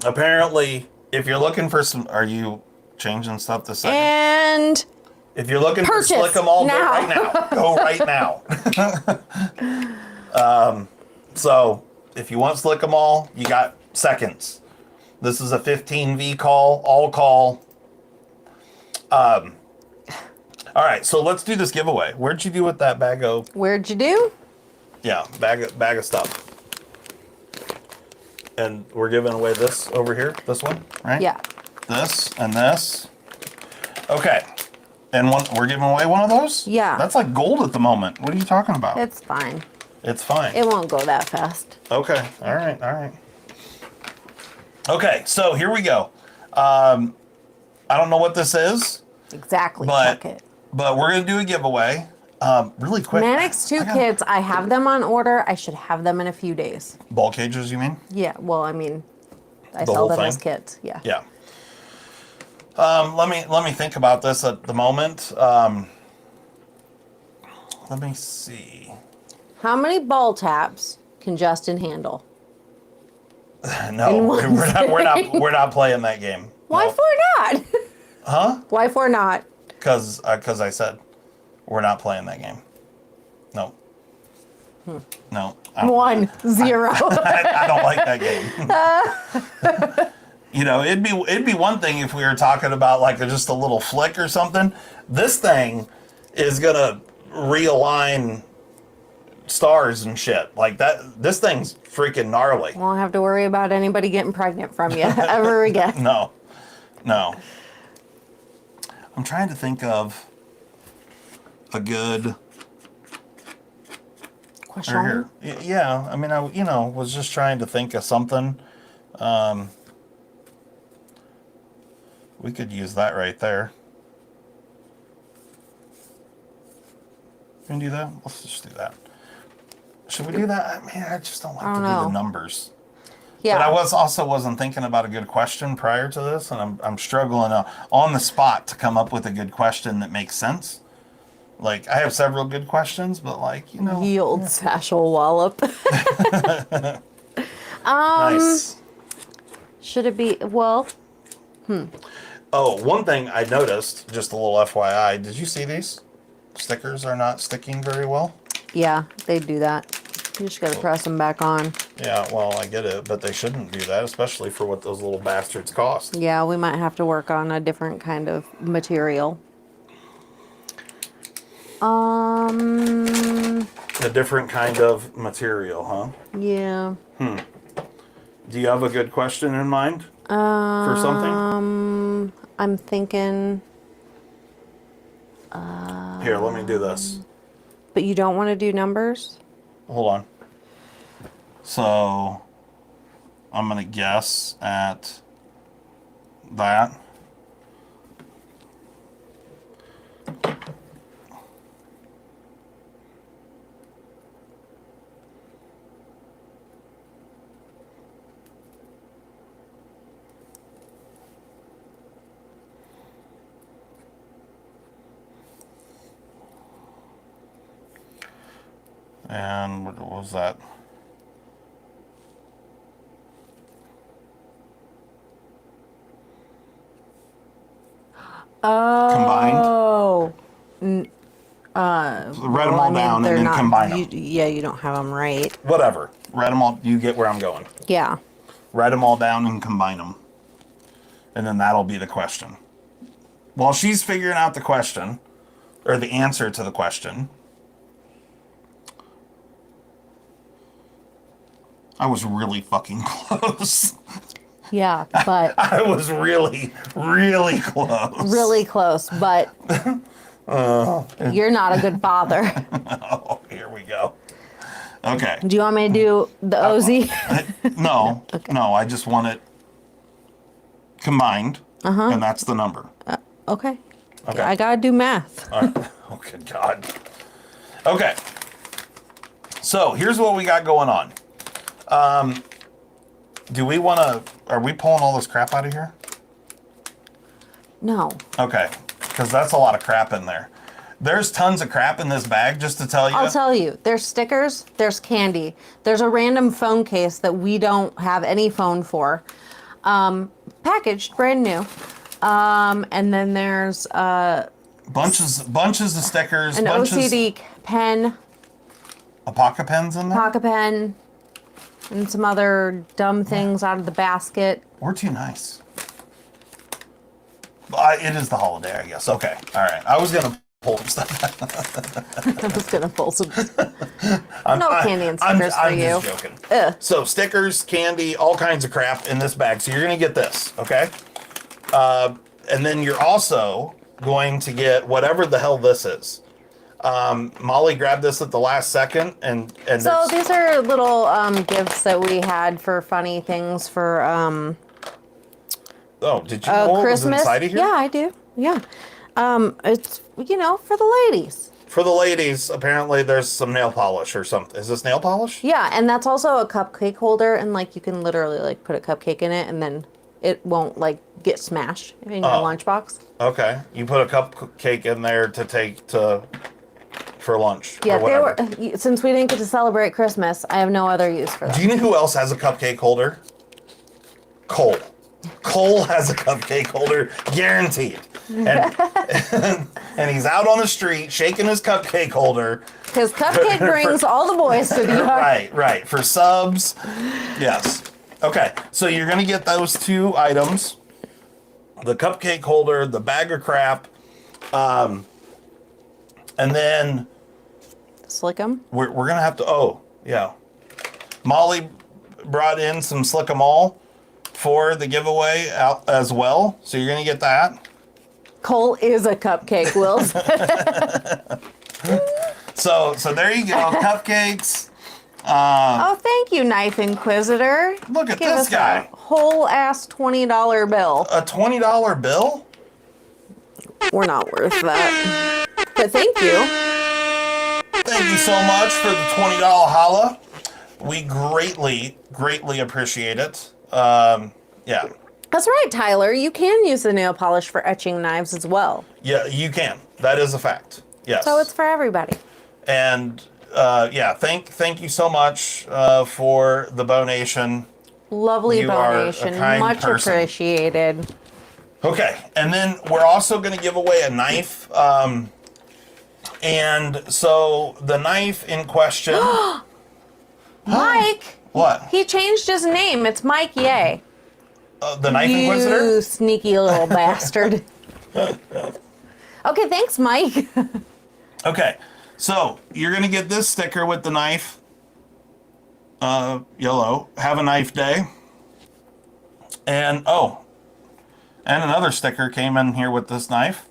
Apparently, if you're looking for some... Are you changing stuff this second? And... If you're looking to slick them all, go right now. Go right now. So, if you want to slick them all, you got seconds. This is a 15V call, all call. All right, so let's do this giveaway. Where'd you do with that bag of... Where'd you do? Yeah, bag of stuff. And we're giving away this over here, this one, right? Yeah. This and this. Okay. And we're giving away one of those? Yeah. That's like gold at the moment. What are you talking about? It's fine. It's fine. It won't go that fast. Okay. All right. Okay, so here we go. I don't know what this is. Exactly. But, Check it. but we're going to do a giveaway. Really quick. Mannix 2 kits, I have them on order. I should have them in a few days. Ball cages, you mean? Yeah, well, I mean, I The sell whole them as thing? kits. Yeah. Yeah. Let me think about this at the moment. Let me see. How many ball taps can Justin handle? No, we're not playing that game. Why No. for not? Huh? Why for not? Because I said we're not playing that game. No. No. I don't- 1, 0. I don't like that game. You know, it'd be one thing if we were talking about like just a little flick or something. This thing is gonna realign stars and shit like that. This thing's freaking gnarly. Won't have to worry about anybody getting pregnant from you ever again. No. I'm trying to think of a good... Question. Or here. Yeah, I mean, I was just trying to think of something. We could use that right there. Can we do that? Let's just do that. Should we do that? I mean, I just don't like to do the numbers. Yeah. But I wasn't thinking about a good question prior to this, and I'm struggling on the spot to come up with a good question that makes sense. Like, I have several good questions, but Yield Satchel Wallop. Nice. Should it be, well... Oh, one thing I noticed, just a little FYI, did you see these? Stickers are not sticking very well. Yeah, they do that. You just gotta press them back on. Yeah, well, I get it, but they shouldn't do that, especially for what those little bastards cost. Yeah, we might have to work on a different kind of material. A different kind of material, huh? Yeah. Do you have a good question in mind for something? I'm thinking... Here, let me do this. But you don't want to do numbers? Hold on. So, I'm going to guess at that. And what was that? Oh. Combined? Write them all down and then combine them. Yeah, you don't have them right. Whatever. Write them all. You get where I'm going. Yeah. Write them all down and combine them. And then that'll be the question. While she's figuring out the question, or the answer to the question, I was really fucking close. Yeah, but... I was really, really close. Really close, but you're not a good father. Oh, here we go. Okay. Do you want me to do the OZ? No. Okay. No, I just want it combined, and that's the number. Okay. I gotta do math. All right. Oh, good God. Okay. So here's what we got going on. Do we want to... Are we pulling all this crap out of here? No. Okay. Because that's a lot of crap in there. There's tons of crap in this bag, just to tell you. I'll tell you. There's stickers. There's candy. There's a random phone case that we don't have any phone for. Packaged, brand new. And then there's... bunches of stickers. An OCD pen. A pocket pen's in there? Pocket pen. And some other dumb things out of the basket. We're too nice. It is the holiday, I guess. Okay. All right. I was going to pull some stuff. I was going to pull some. No candy and stickers for you. I'm just joking. So stickers, candy, all kinds of crap in this bag. So you're going to get this, okay? And then you're also going to get whatever the hell this is. Molly grabbed this at the last second, and so these are little gifts that we had for funny things for oh, did you know Christmas? What was inside of here? Yeah, I do. Yeah, it's for the ladies. For the ladies, apparently there's some nail polish or something. Is this nail polish? Yeah, and that's also a cupcake holder, and you can literally put a cupcake in it, and then it won't get smashed in your lunchbox. Okay, you put a cupcake in there to take to. For lunch. Yeah, since we didn't get to celebrate Christmas, I have no other use for them. Do you know who else has a cupcake holder? Cole. Cole has a cupcake holder, guaranteed. And he's out on the street shaking his cupcake holder. Because cupcake brings all the boys to the yard. Right. For subs. Yes. Okay, so you're going to get those two items. The cupcake holder, the bag of crap, and then... Slick 'em? We're going to have to... Oh, yeah. Molly brought in some Slick 'em all for the giveaway out as well. So you're going to get that. Cole is a cupcake, Wills. So there you go. Cupcakes. Oh, thank you, Knife Inquisitor. Look at this guy. A whole-ass $20 bill. A $20 bill? We're not worth that. But thank you. Thank you so much for the $20 holla. We greatly appreciate it. Yeah. That's right, Tyler. You can use the nail polish for etching knives as well. Yeah, you can. That is a fact. Yes. So it's for everybody. And yeah, thank you so much for the donation. Lovely donation. Much person. Appreciated. Okay, and then we're also going to give away a knife. And so the knife in question... Mike! What? He changed his name. It's Mike Ye. The Knife Inquisitor? You sneaky little bastard. Okay, thanks, Mike. Okay, so you're going to get this sticker with the knife. Yellow. Have a knife day. And, and another sticker came in here with this knife.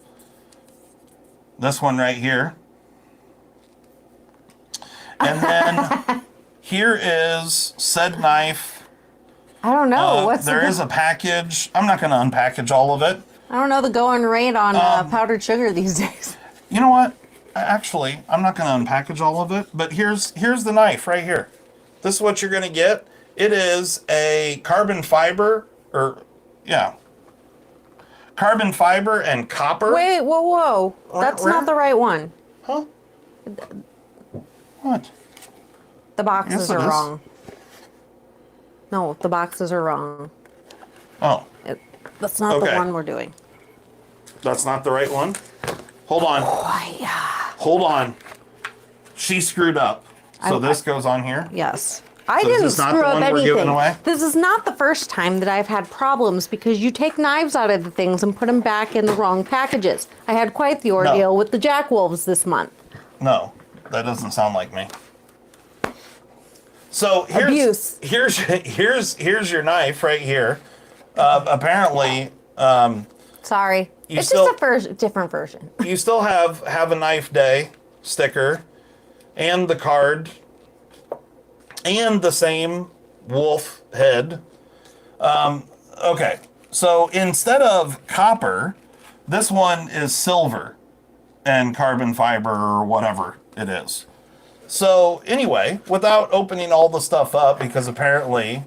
This one right here. And then here is said knife. I don't know. There is a package. I'm not going to unpackage all of it. I don't know the going rate on powdered sugar these days. You know what? Actually, I'm not going to unpackage all of it, but here's the knife right here. This is what you're going to get. It is a carbon fiber, carbon fiber and copper. Wait, whoa. That's not the right one. Huh? What? The boxes are wrong. No, the boxes are wrong. Oh. That's not the one we're doing. That's not the right one? Hold on. Oh, yeah. Hold on. she screwed up. So this goes on here. Yes. I didn't screw up anything. This is not the first time that I've had problems because you take knives out of the things and put them back in the wrong packages. I had quite the ordeal with the Jack Wolves this month. No, that doesn't sound like me. So here's your knife right here. Apparently, sorry, it's just a different version. You still have a knife day sticker, and the card, and the same wolf head. Okay, so instead of copper, this one is silver and carbon fiber or whatever it is. So anyway, without opening all the stuff up, because apparently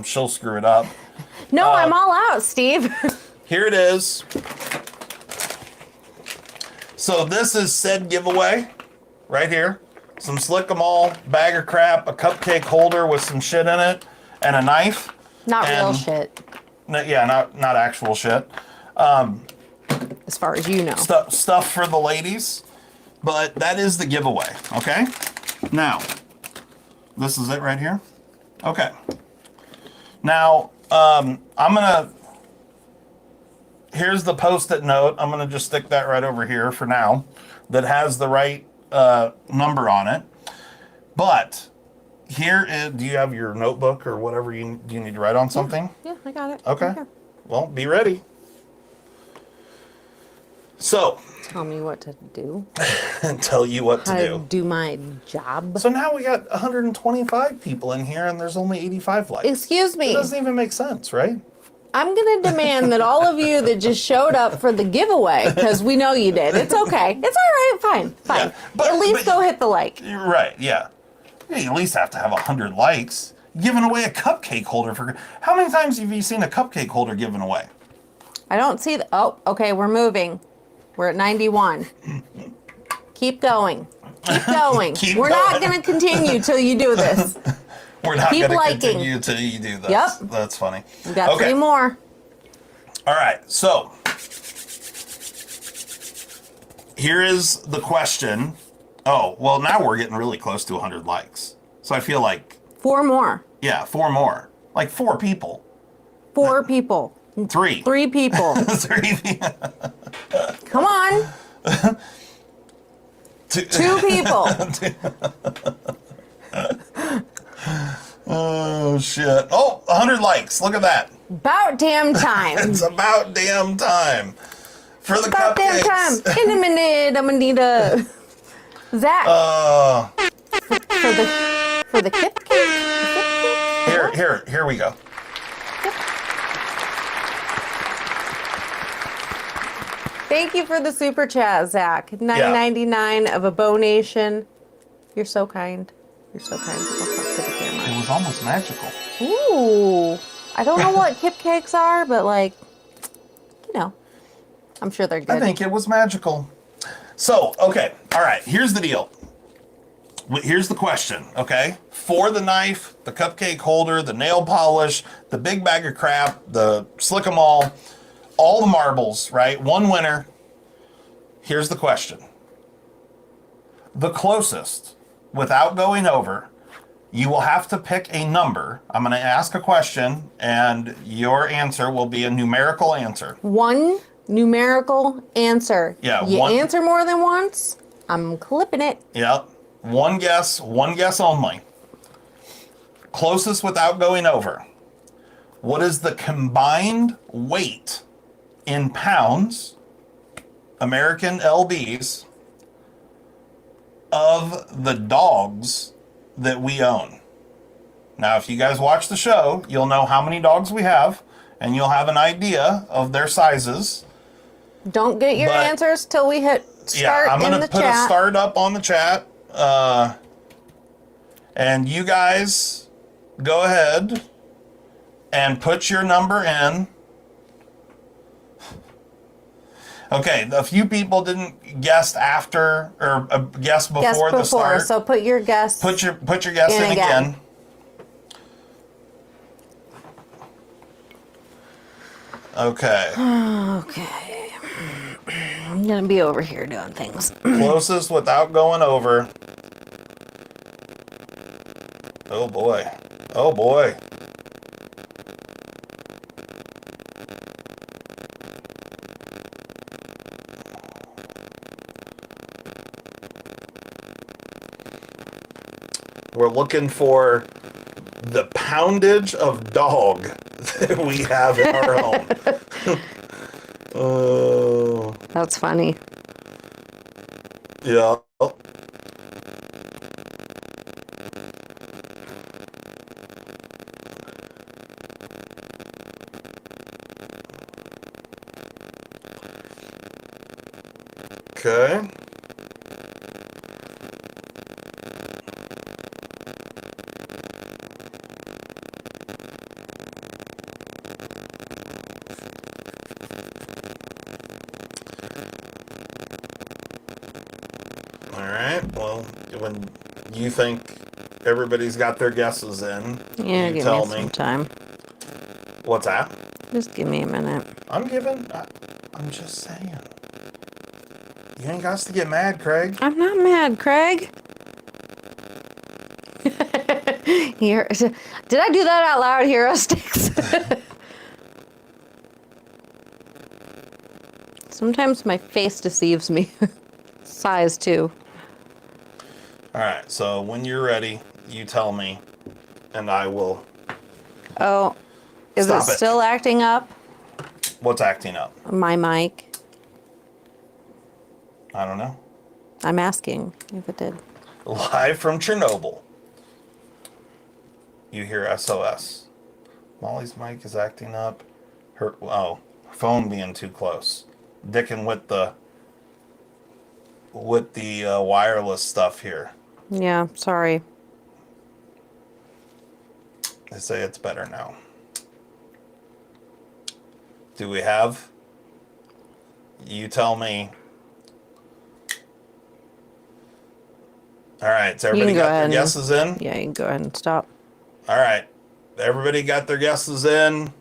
she'll screw it up. No, I'm all out, Steve. Here it is. So this is said giveaway right here. Some Slick-em-all, bag of crap, a cupcake holder with some shit in it, and a knife. Not real shit. Yeah, not actual shit. As far as you know. Stuff for the ladies. But that is the giveaway, okay? Now, this is it right here? Okay. Now, here's the Post-it note. I'm going to just stick that right over here for now. That has the right number on it. But here is, do you have your notebook or whatever do you need to write on something? Yeah, I got it. Okay. Well, be ready. So. Tell me what to do. Tell you what to do. Do my job. So now we got 125 people in here and there's only 85 likes. Excuse me. It doesn't even make sense, right? I'm going to demand that all of you that just showed up for the giveaway, because we know you did. It's okay. It's all right. Fine. Yeah, but at least go hit the like. Right, yeah. You at least have to have 100 likes. Giving away a cupcake holder for... How many times have you seen a cupcake holder given away? I don't see... Oh, okay, we're moving. We're at 91. Keep going. Keep going. We're not going to continue till you do this. We're not going to continue till you do this. Yep. That's funny. We've got 3 more. All right, so here is the question. Oh, well, now we're getting really close to 100 likes. So I feel like... 4 more. Yeah, 4 more. Like 4 people. 4 people. 3. 3 people. 3 people. Come on. 2 people. Oh, shit. Oh, 100 likes. Look at that. About damn time. It's about damn time. For the about cupcakes. Damn time. In a minute, I'm going to need a... Zach. For the cupcake? Here we go. Thank you for the super chat, Zach. $9.99 of a donation. You're so kind. You're so kind. I'll talk to the camera. It was almost magical. Ooh. I don't know what cupcakes are, but I'm sure they're good. I think it was magical. So, okay. All right. Here's the deal. Here's the question, okay? For the knife, the cupcake holder, the nail polish, the big bag of crap, the Slick-em-all, all the marbles, right? One winner. Here's the question. The closest, without going over, you will have to pick a number. I'm going to ask a question, and your answer will be a numerical answer. One numerical answer. Yeah. You answer more than once, I'm clipping it. Yep. One guess only. Closest without going over. What is the combined weight in pounds, American LBs, of the dogs that we own? Now, if you guys watch the show, you'll know how many dogs we have, and you'll have an idea of their sizes. Don't get your answers till we hit start in the chat. I'm going to put a start up on the chat. And you guys go ahead and put your number in. Okay, a few people didn't guess after or guess before the start. So put your guess. Put your guess in again. Okay. Okay. I'm gonna be over here doing things. Closest without going over. Oh boy. Oh boy. We're looking for the poundage of dog that we have in our home. Oh. That's funny. Yeah. Okay. All right. Well, when you think everybody's got their guesses in, Yeah, you give tell me me. some time. What's that? Just give me a minute. I'm just saying. You ain't got to get mad, Craig. I'm not mad, Craig. Here, did I do that out loud? Hero sticks. Sometimes my face deceives me. Size too. All right. So when you're ready, you tell me, and I will. Oh, is it Stop it. still acting up? What's acting up? My mic. I don't know. I'm asking if it did. Live from Chernobyl. You hear SOS. Molly's mic is acting up. Her phone being too close. Dicking with the wireless stuff here. Yeah, sorry. They say it's better now. Do we have? You tell me. All right, so everybody got their guesses in? Yeah, you can go ahead and stop. All right, everybody got their guesses in.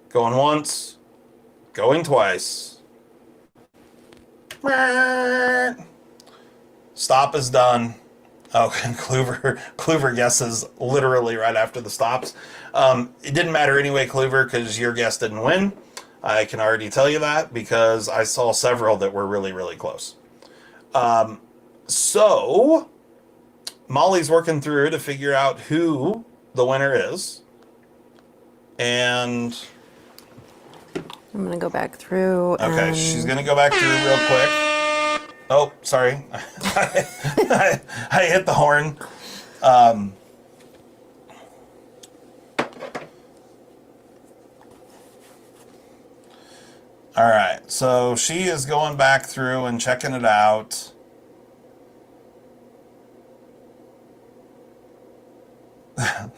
Going once, going twice. Stop is done. Oh, and Kluver guesses literally right after the stops. It didn't matter anyway, Kluver, because your guess didn't win. I can already tell you that because I saw several that were really, really close. So, Molly's working through to figure out who the winner is. And I'm going to go back through. Okay, she's going to go back through real quick. Oh, sorry. I hit the horn. All right, so she is going back through and checking it out.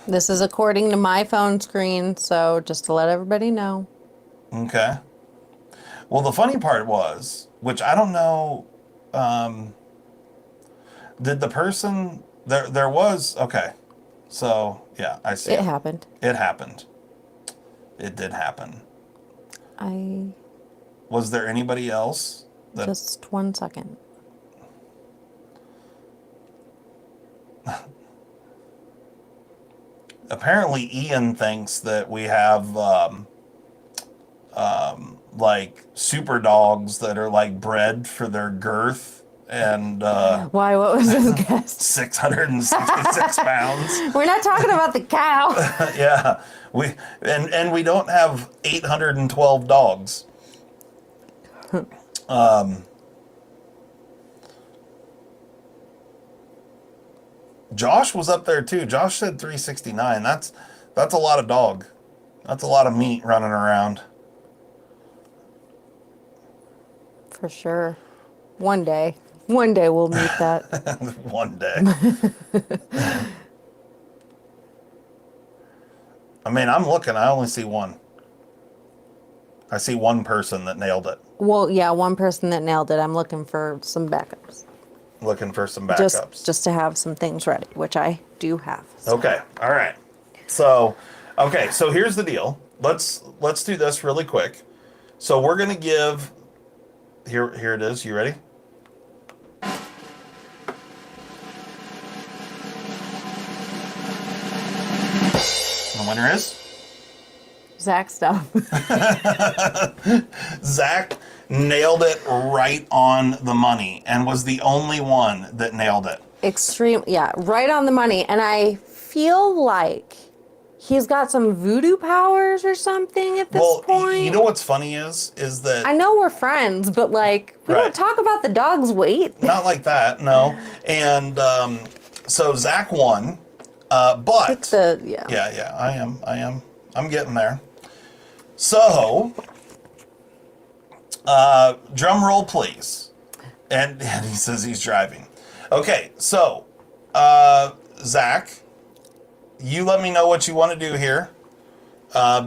This is according to my phone screen, so just to let everybody know. Okay. Well, the funny part was, which I don't know, did the person, there was, okay. So, yeah, I see. It happened. It happened. It did happen. Was there anybody else? Just 1 second. Apparently, Ian thinks that we have like super dogs that are like bred for their girth and Why? What was his guess? 666 pounds. We're not talking about the cow. Yeah, we don't have 812 dogs. Josh was up there too. Josh said 369. That's a lot of dog. That's a lot of meat running around. For sure. One day we'll meet that. One day. I mean, I'm looking. I only see one. I see one person that nailed it. Well, yeah, one person that nailed it. I'm looking for some backups. Looking for some backups. Just to have some things ready, which I do have. So. Okay. All right. So here's the deal. Let's do this really quick. So we're going to give here it is. You ready? winner is Zach stuff. Zach nailed it right on the money and was the only one that nailed it. Right on the money. And I feel like he's got some voodoo powers or something at this point. You know what's funny is that... I know we're friends, but like, we don't talk about the dog's weight. Not like that, no. And so Zach won, but... Yeah, I am. I'm getting there. So, drum roll, please. And he says he's driving. Okay, so, Zach, you let me know what you want to do here,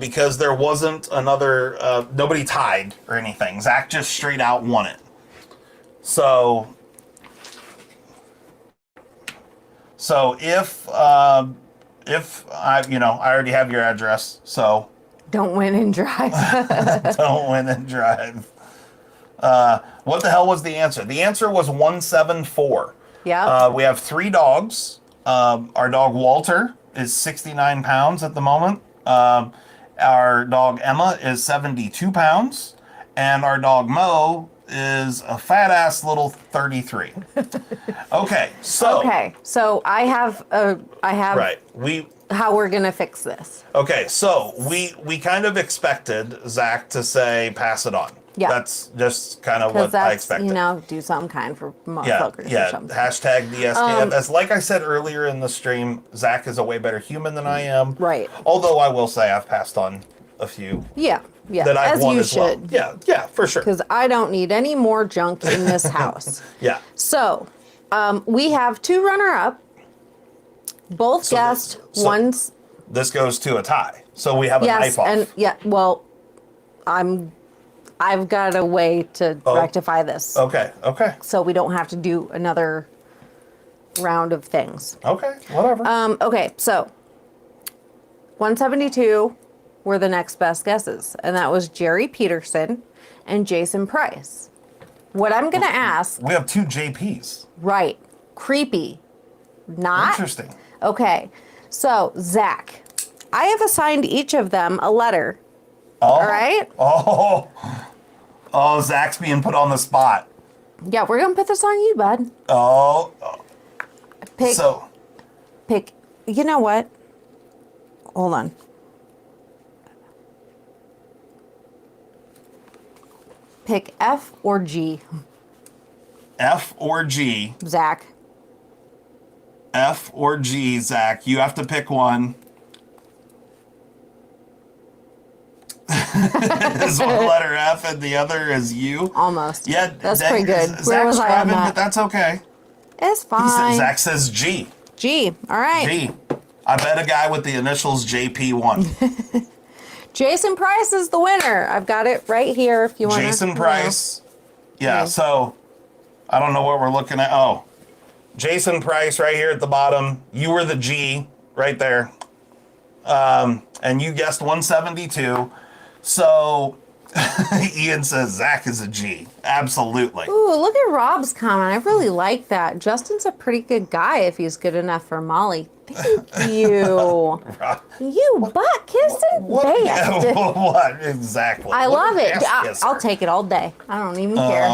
because there wasn't another, nobody tied or anything. Zach just straight out won it. So if I already have your address, so. Don't win and drive. Don't win and drive. What the hell was the answer? The answer was 174. Yeah. We have 3 dogs. Our dog Walter is 69 pounds at the moment. Our dog Emma is 72 pounds. And our dog Mo is a fat ass little 33. Okay, so I have how we're gonna fix this. Okay, so we kind of expected Zach to say pass it on. Yeah. That's just kind of what I expected. Do something kind for motherfuckers or something. Hashtag DSDFS. Like I said earlier in the stream, Zach is a way better human than I am. Right. Although I will say I've passed on a few. Yeah. That I've won as well. Yeah, for sure. Because I don't need any more junk in this house. Yeah. So, we have 2 runner-up. Both guessed. One's. This goes to a tie. So we have a knife off. I've got a way to rectify this. Okay. So we don't have to do another round of things. Okay, whatever. Okay, so 172 were the next best guesses, and that was Jerry Peterson and Jason Price. What I'm going to ask... We have 2 JPs. Right. Creepy. Not? Interesting. Okay, so Zach, I have assigned each of them a letter. All right? Oh, Zach's being put on the spot. Yeah, we're going to put this on you, bud. Pick, you know what? Hold on. Pick F or G. F or G. Zach. F or G, Zach. You have to pick one. Is one letter F and the other is U? Almost. Yeah, that's pretty good. Where was I on that? But that's okay. It's fine. Zach says G. G. All right. G. I bet a guy with the initials JP won. Jason Price is the winner. I've got it right here if you want to. Jason Price. Yeah, so I don't know what we're looking at. Oh, Jason Price right here at the bottom. You were the G right there. And you guessed 172. So Ian says Zach is a G. Absolutely. Ooh, look at Rob's comment. I really like that. Justin's a pretty good guy if he's good enough for Molly. Thank you. You butt kissing bitch. Yeah, what exactly? I love it. I'll take it all day. I don't even care.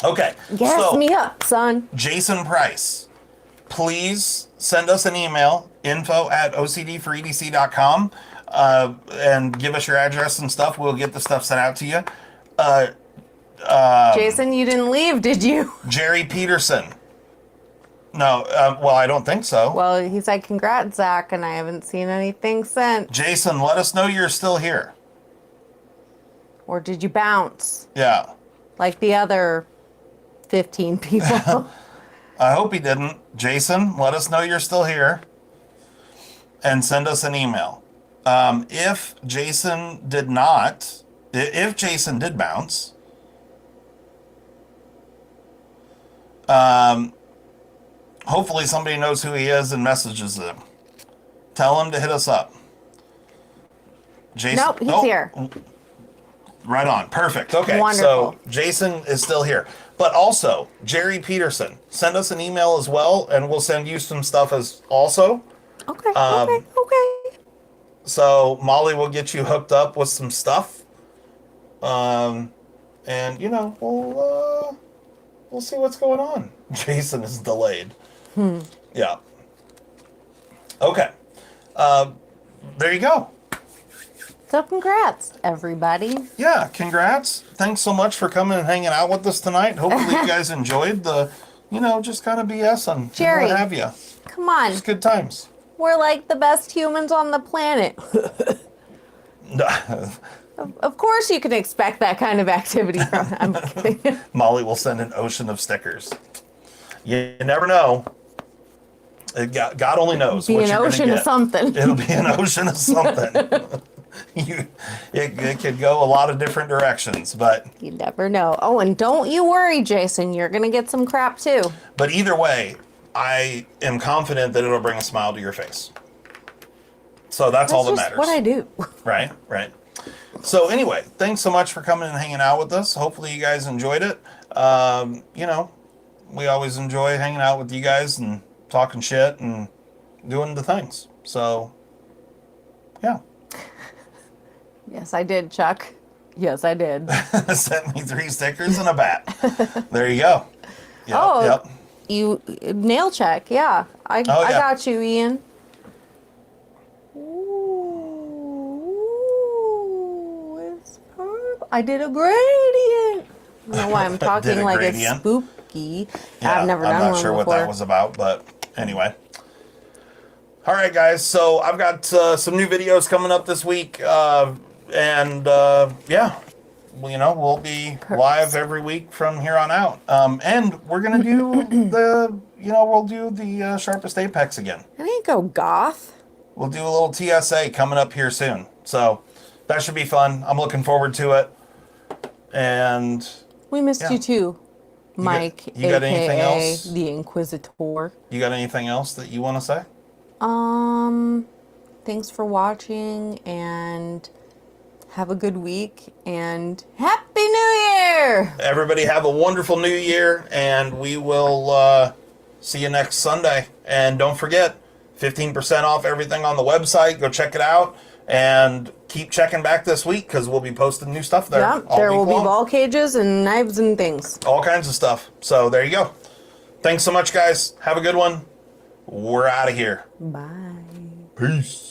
Okay. Gas me up, son. Jason Price, please send us an email, info@ocdforedc.com, and give us your address and stuff. We'll get the stuff sent out to you. Jason, you didn't leave, did you? Jerry Peterson. No, well, I don't think so. Well, he said, congrats, Zach, and I haven't seen anything sent. Jason, let us know you're still here. Or did you bounce? Yeah. Like the other 15 people. I hope he didn't. Jason, let us know you're still here. And send us an email. If Jason did not, if Jason did bounce, hopefully somebody knows who he is and messages him. Tell him to hit us up. Jason, nope, he's here. Right on. Perfect. Okay. Wonderful. So Jason is still here. But also, Jerry Peterson, send us an email as well, and we'll send you some stuff as also. Okay. Okay. So Molly will get you hooked up with some stuff. And we'll see what's going on. Jason is delayed. Yeah. Okay. There you go. So congrats, everybody. Yeah, congrats. Thanks so much for coming and hanging out with us tonight. Hopefully you guys enjoyed the, just kind of BS and Jerry, what have you. Come on. Just good times. We're like the best humans on the planet. Of course you can expect that kind of activity from I'm kidding. Molly will send an ocean of stickers. You never know. God only knows. It'll be an ocean of something. It'll be an ocean of something. It could go a lot of different directions, but... You never know. Oh, and don't you worry, Jason. You're going to get some crap, too. But either way, I am confident that it'll bring a smile to your face. So that's all that matters. That's what I do. Right. So anyway, thanks so much for coming and hanging out with us. Hopefully you guys enjoyed it. We always enjoy hanging out with you guys and talking shit and doing the things. So, yeah. Yes, I did, Chuck. Yes, I did. Sent me 3 stickers and a bat. There you go. Yep. You nail check, yeah. I got you, Ian. I did a gradient. I don't know why I'm talking like it's spooky. Yeah, I've never done one before. I'm not sure what that was about, but anyway. All right, guys. So I've got some new videos coming up this week, we'll be live every week from here on out. And we're gonna do we'll do the Sharpest Apex again. I didn't go goth. We'll do a little TSA coming up here soon. So that should be fun. I'm looking forward to it. And we missed you too, Mike. You got anything else? The Inquisitor. You got anything else that you want to say? Thanks for watching and have a good week and Happy New Year! Everybody have a wonderful New Year, and we will see you next Sunday. And don't forget, 15% off everything on the website. Go check it out. And keep checking back this week because we'll be posting new stuff there. Yeah, there will be ball cages and knives and things. All kinds of stuff. So there you go. Thanks so much, guys. Have a good one. We're out of here. Bye. Peace.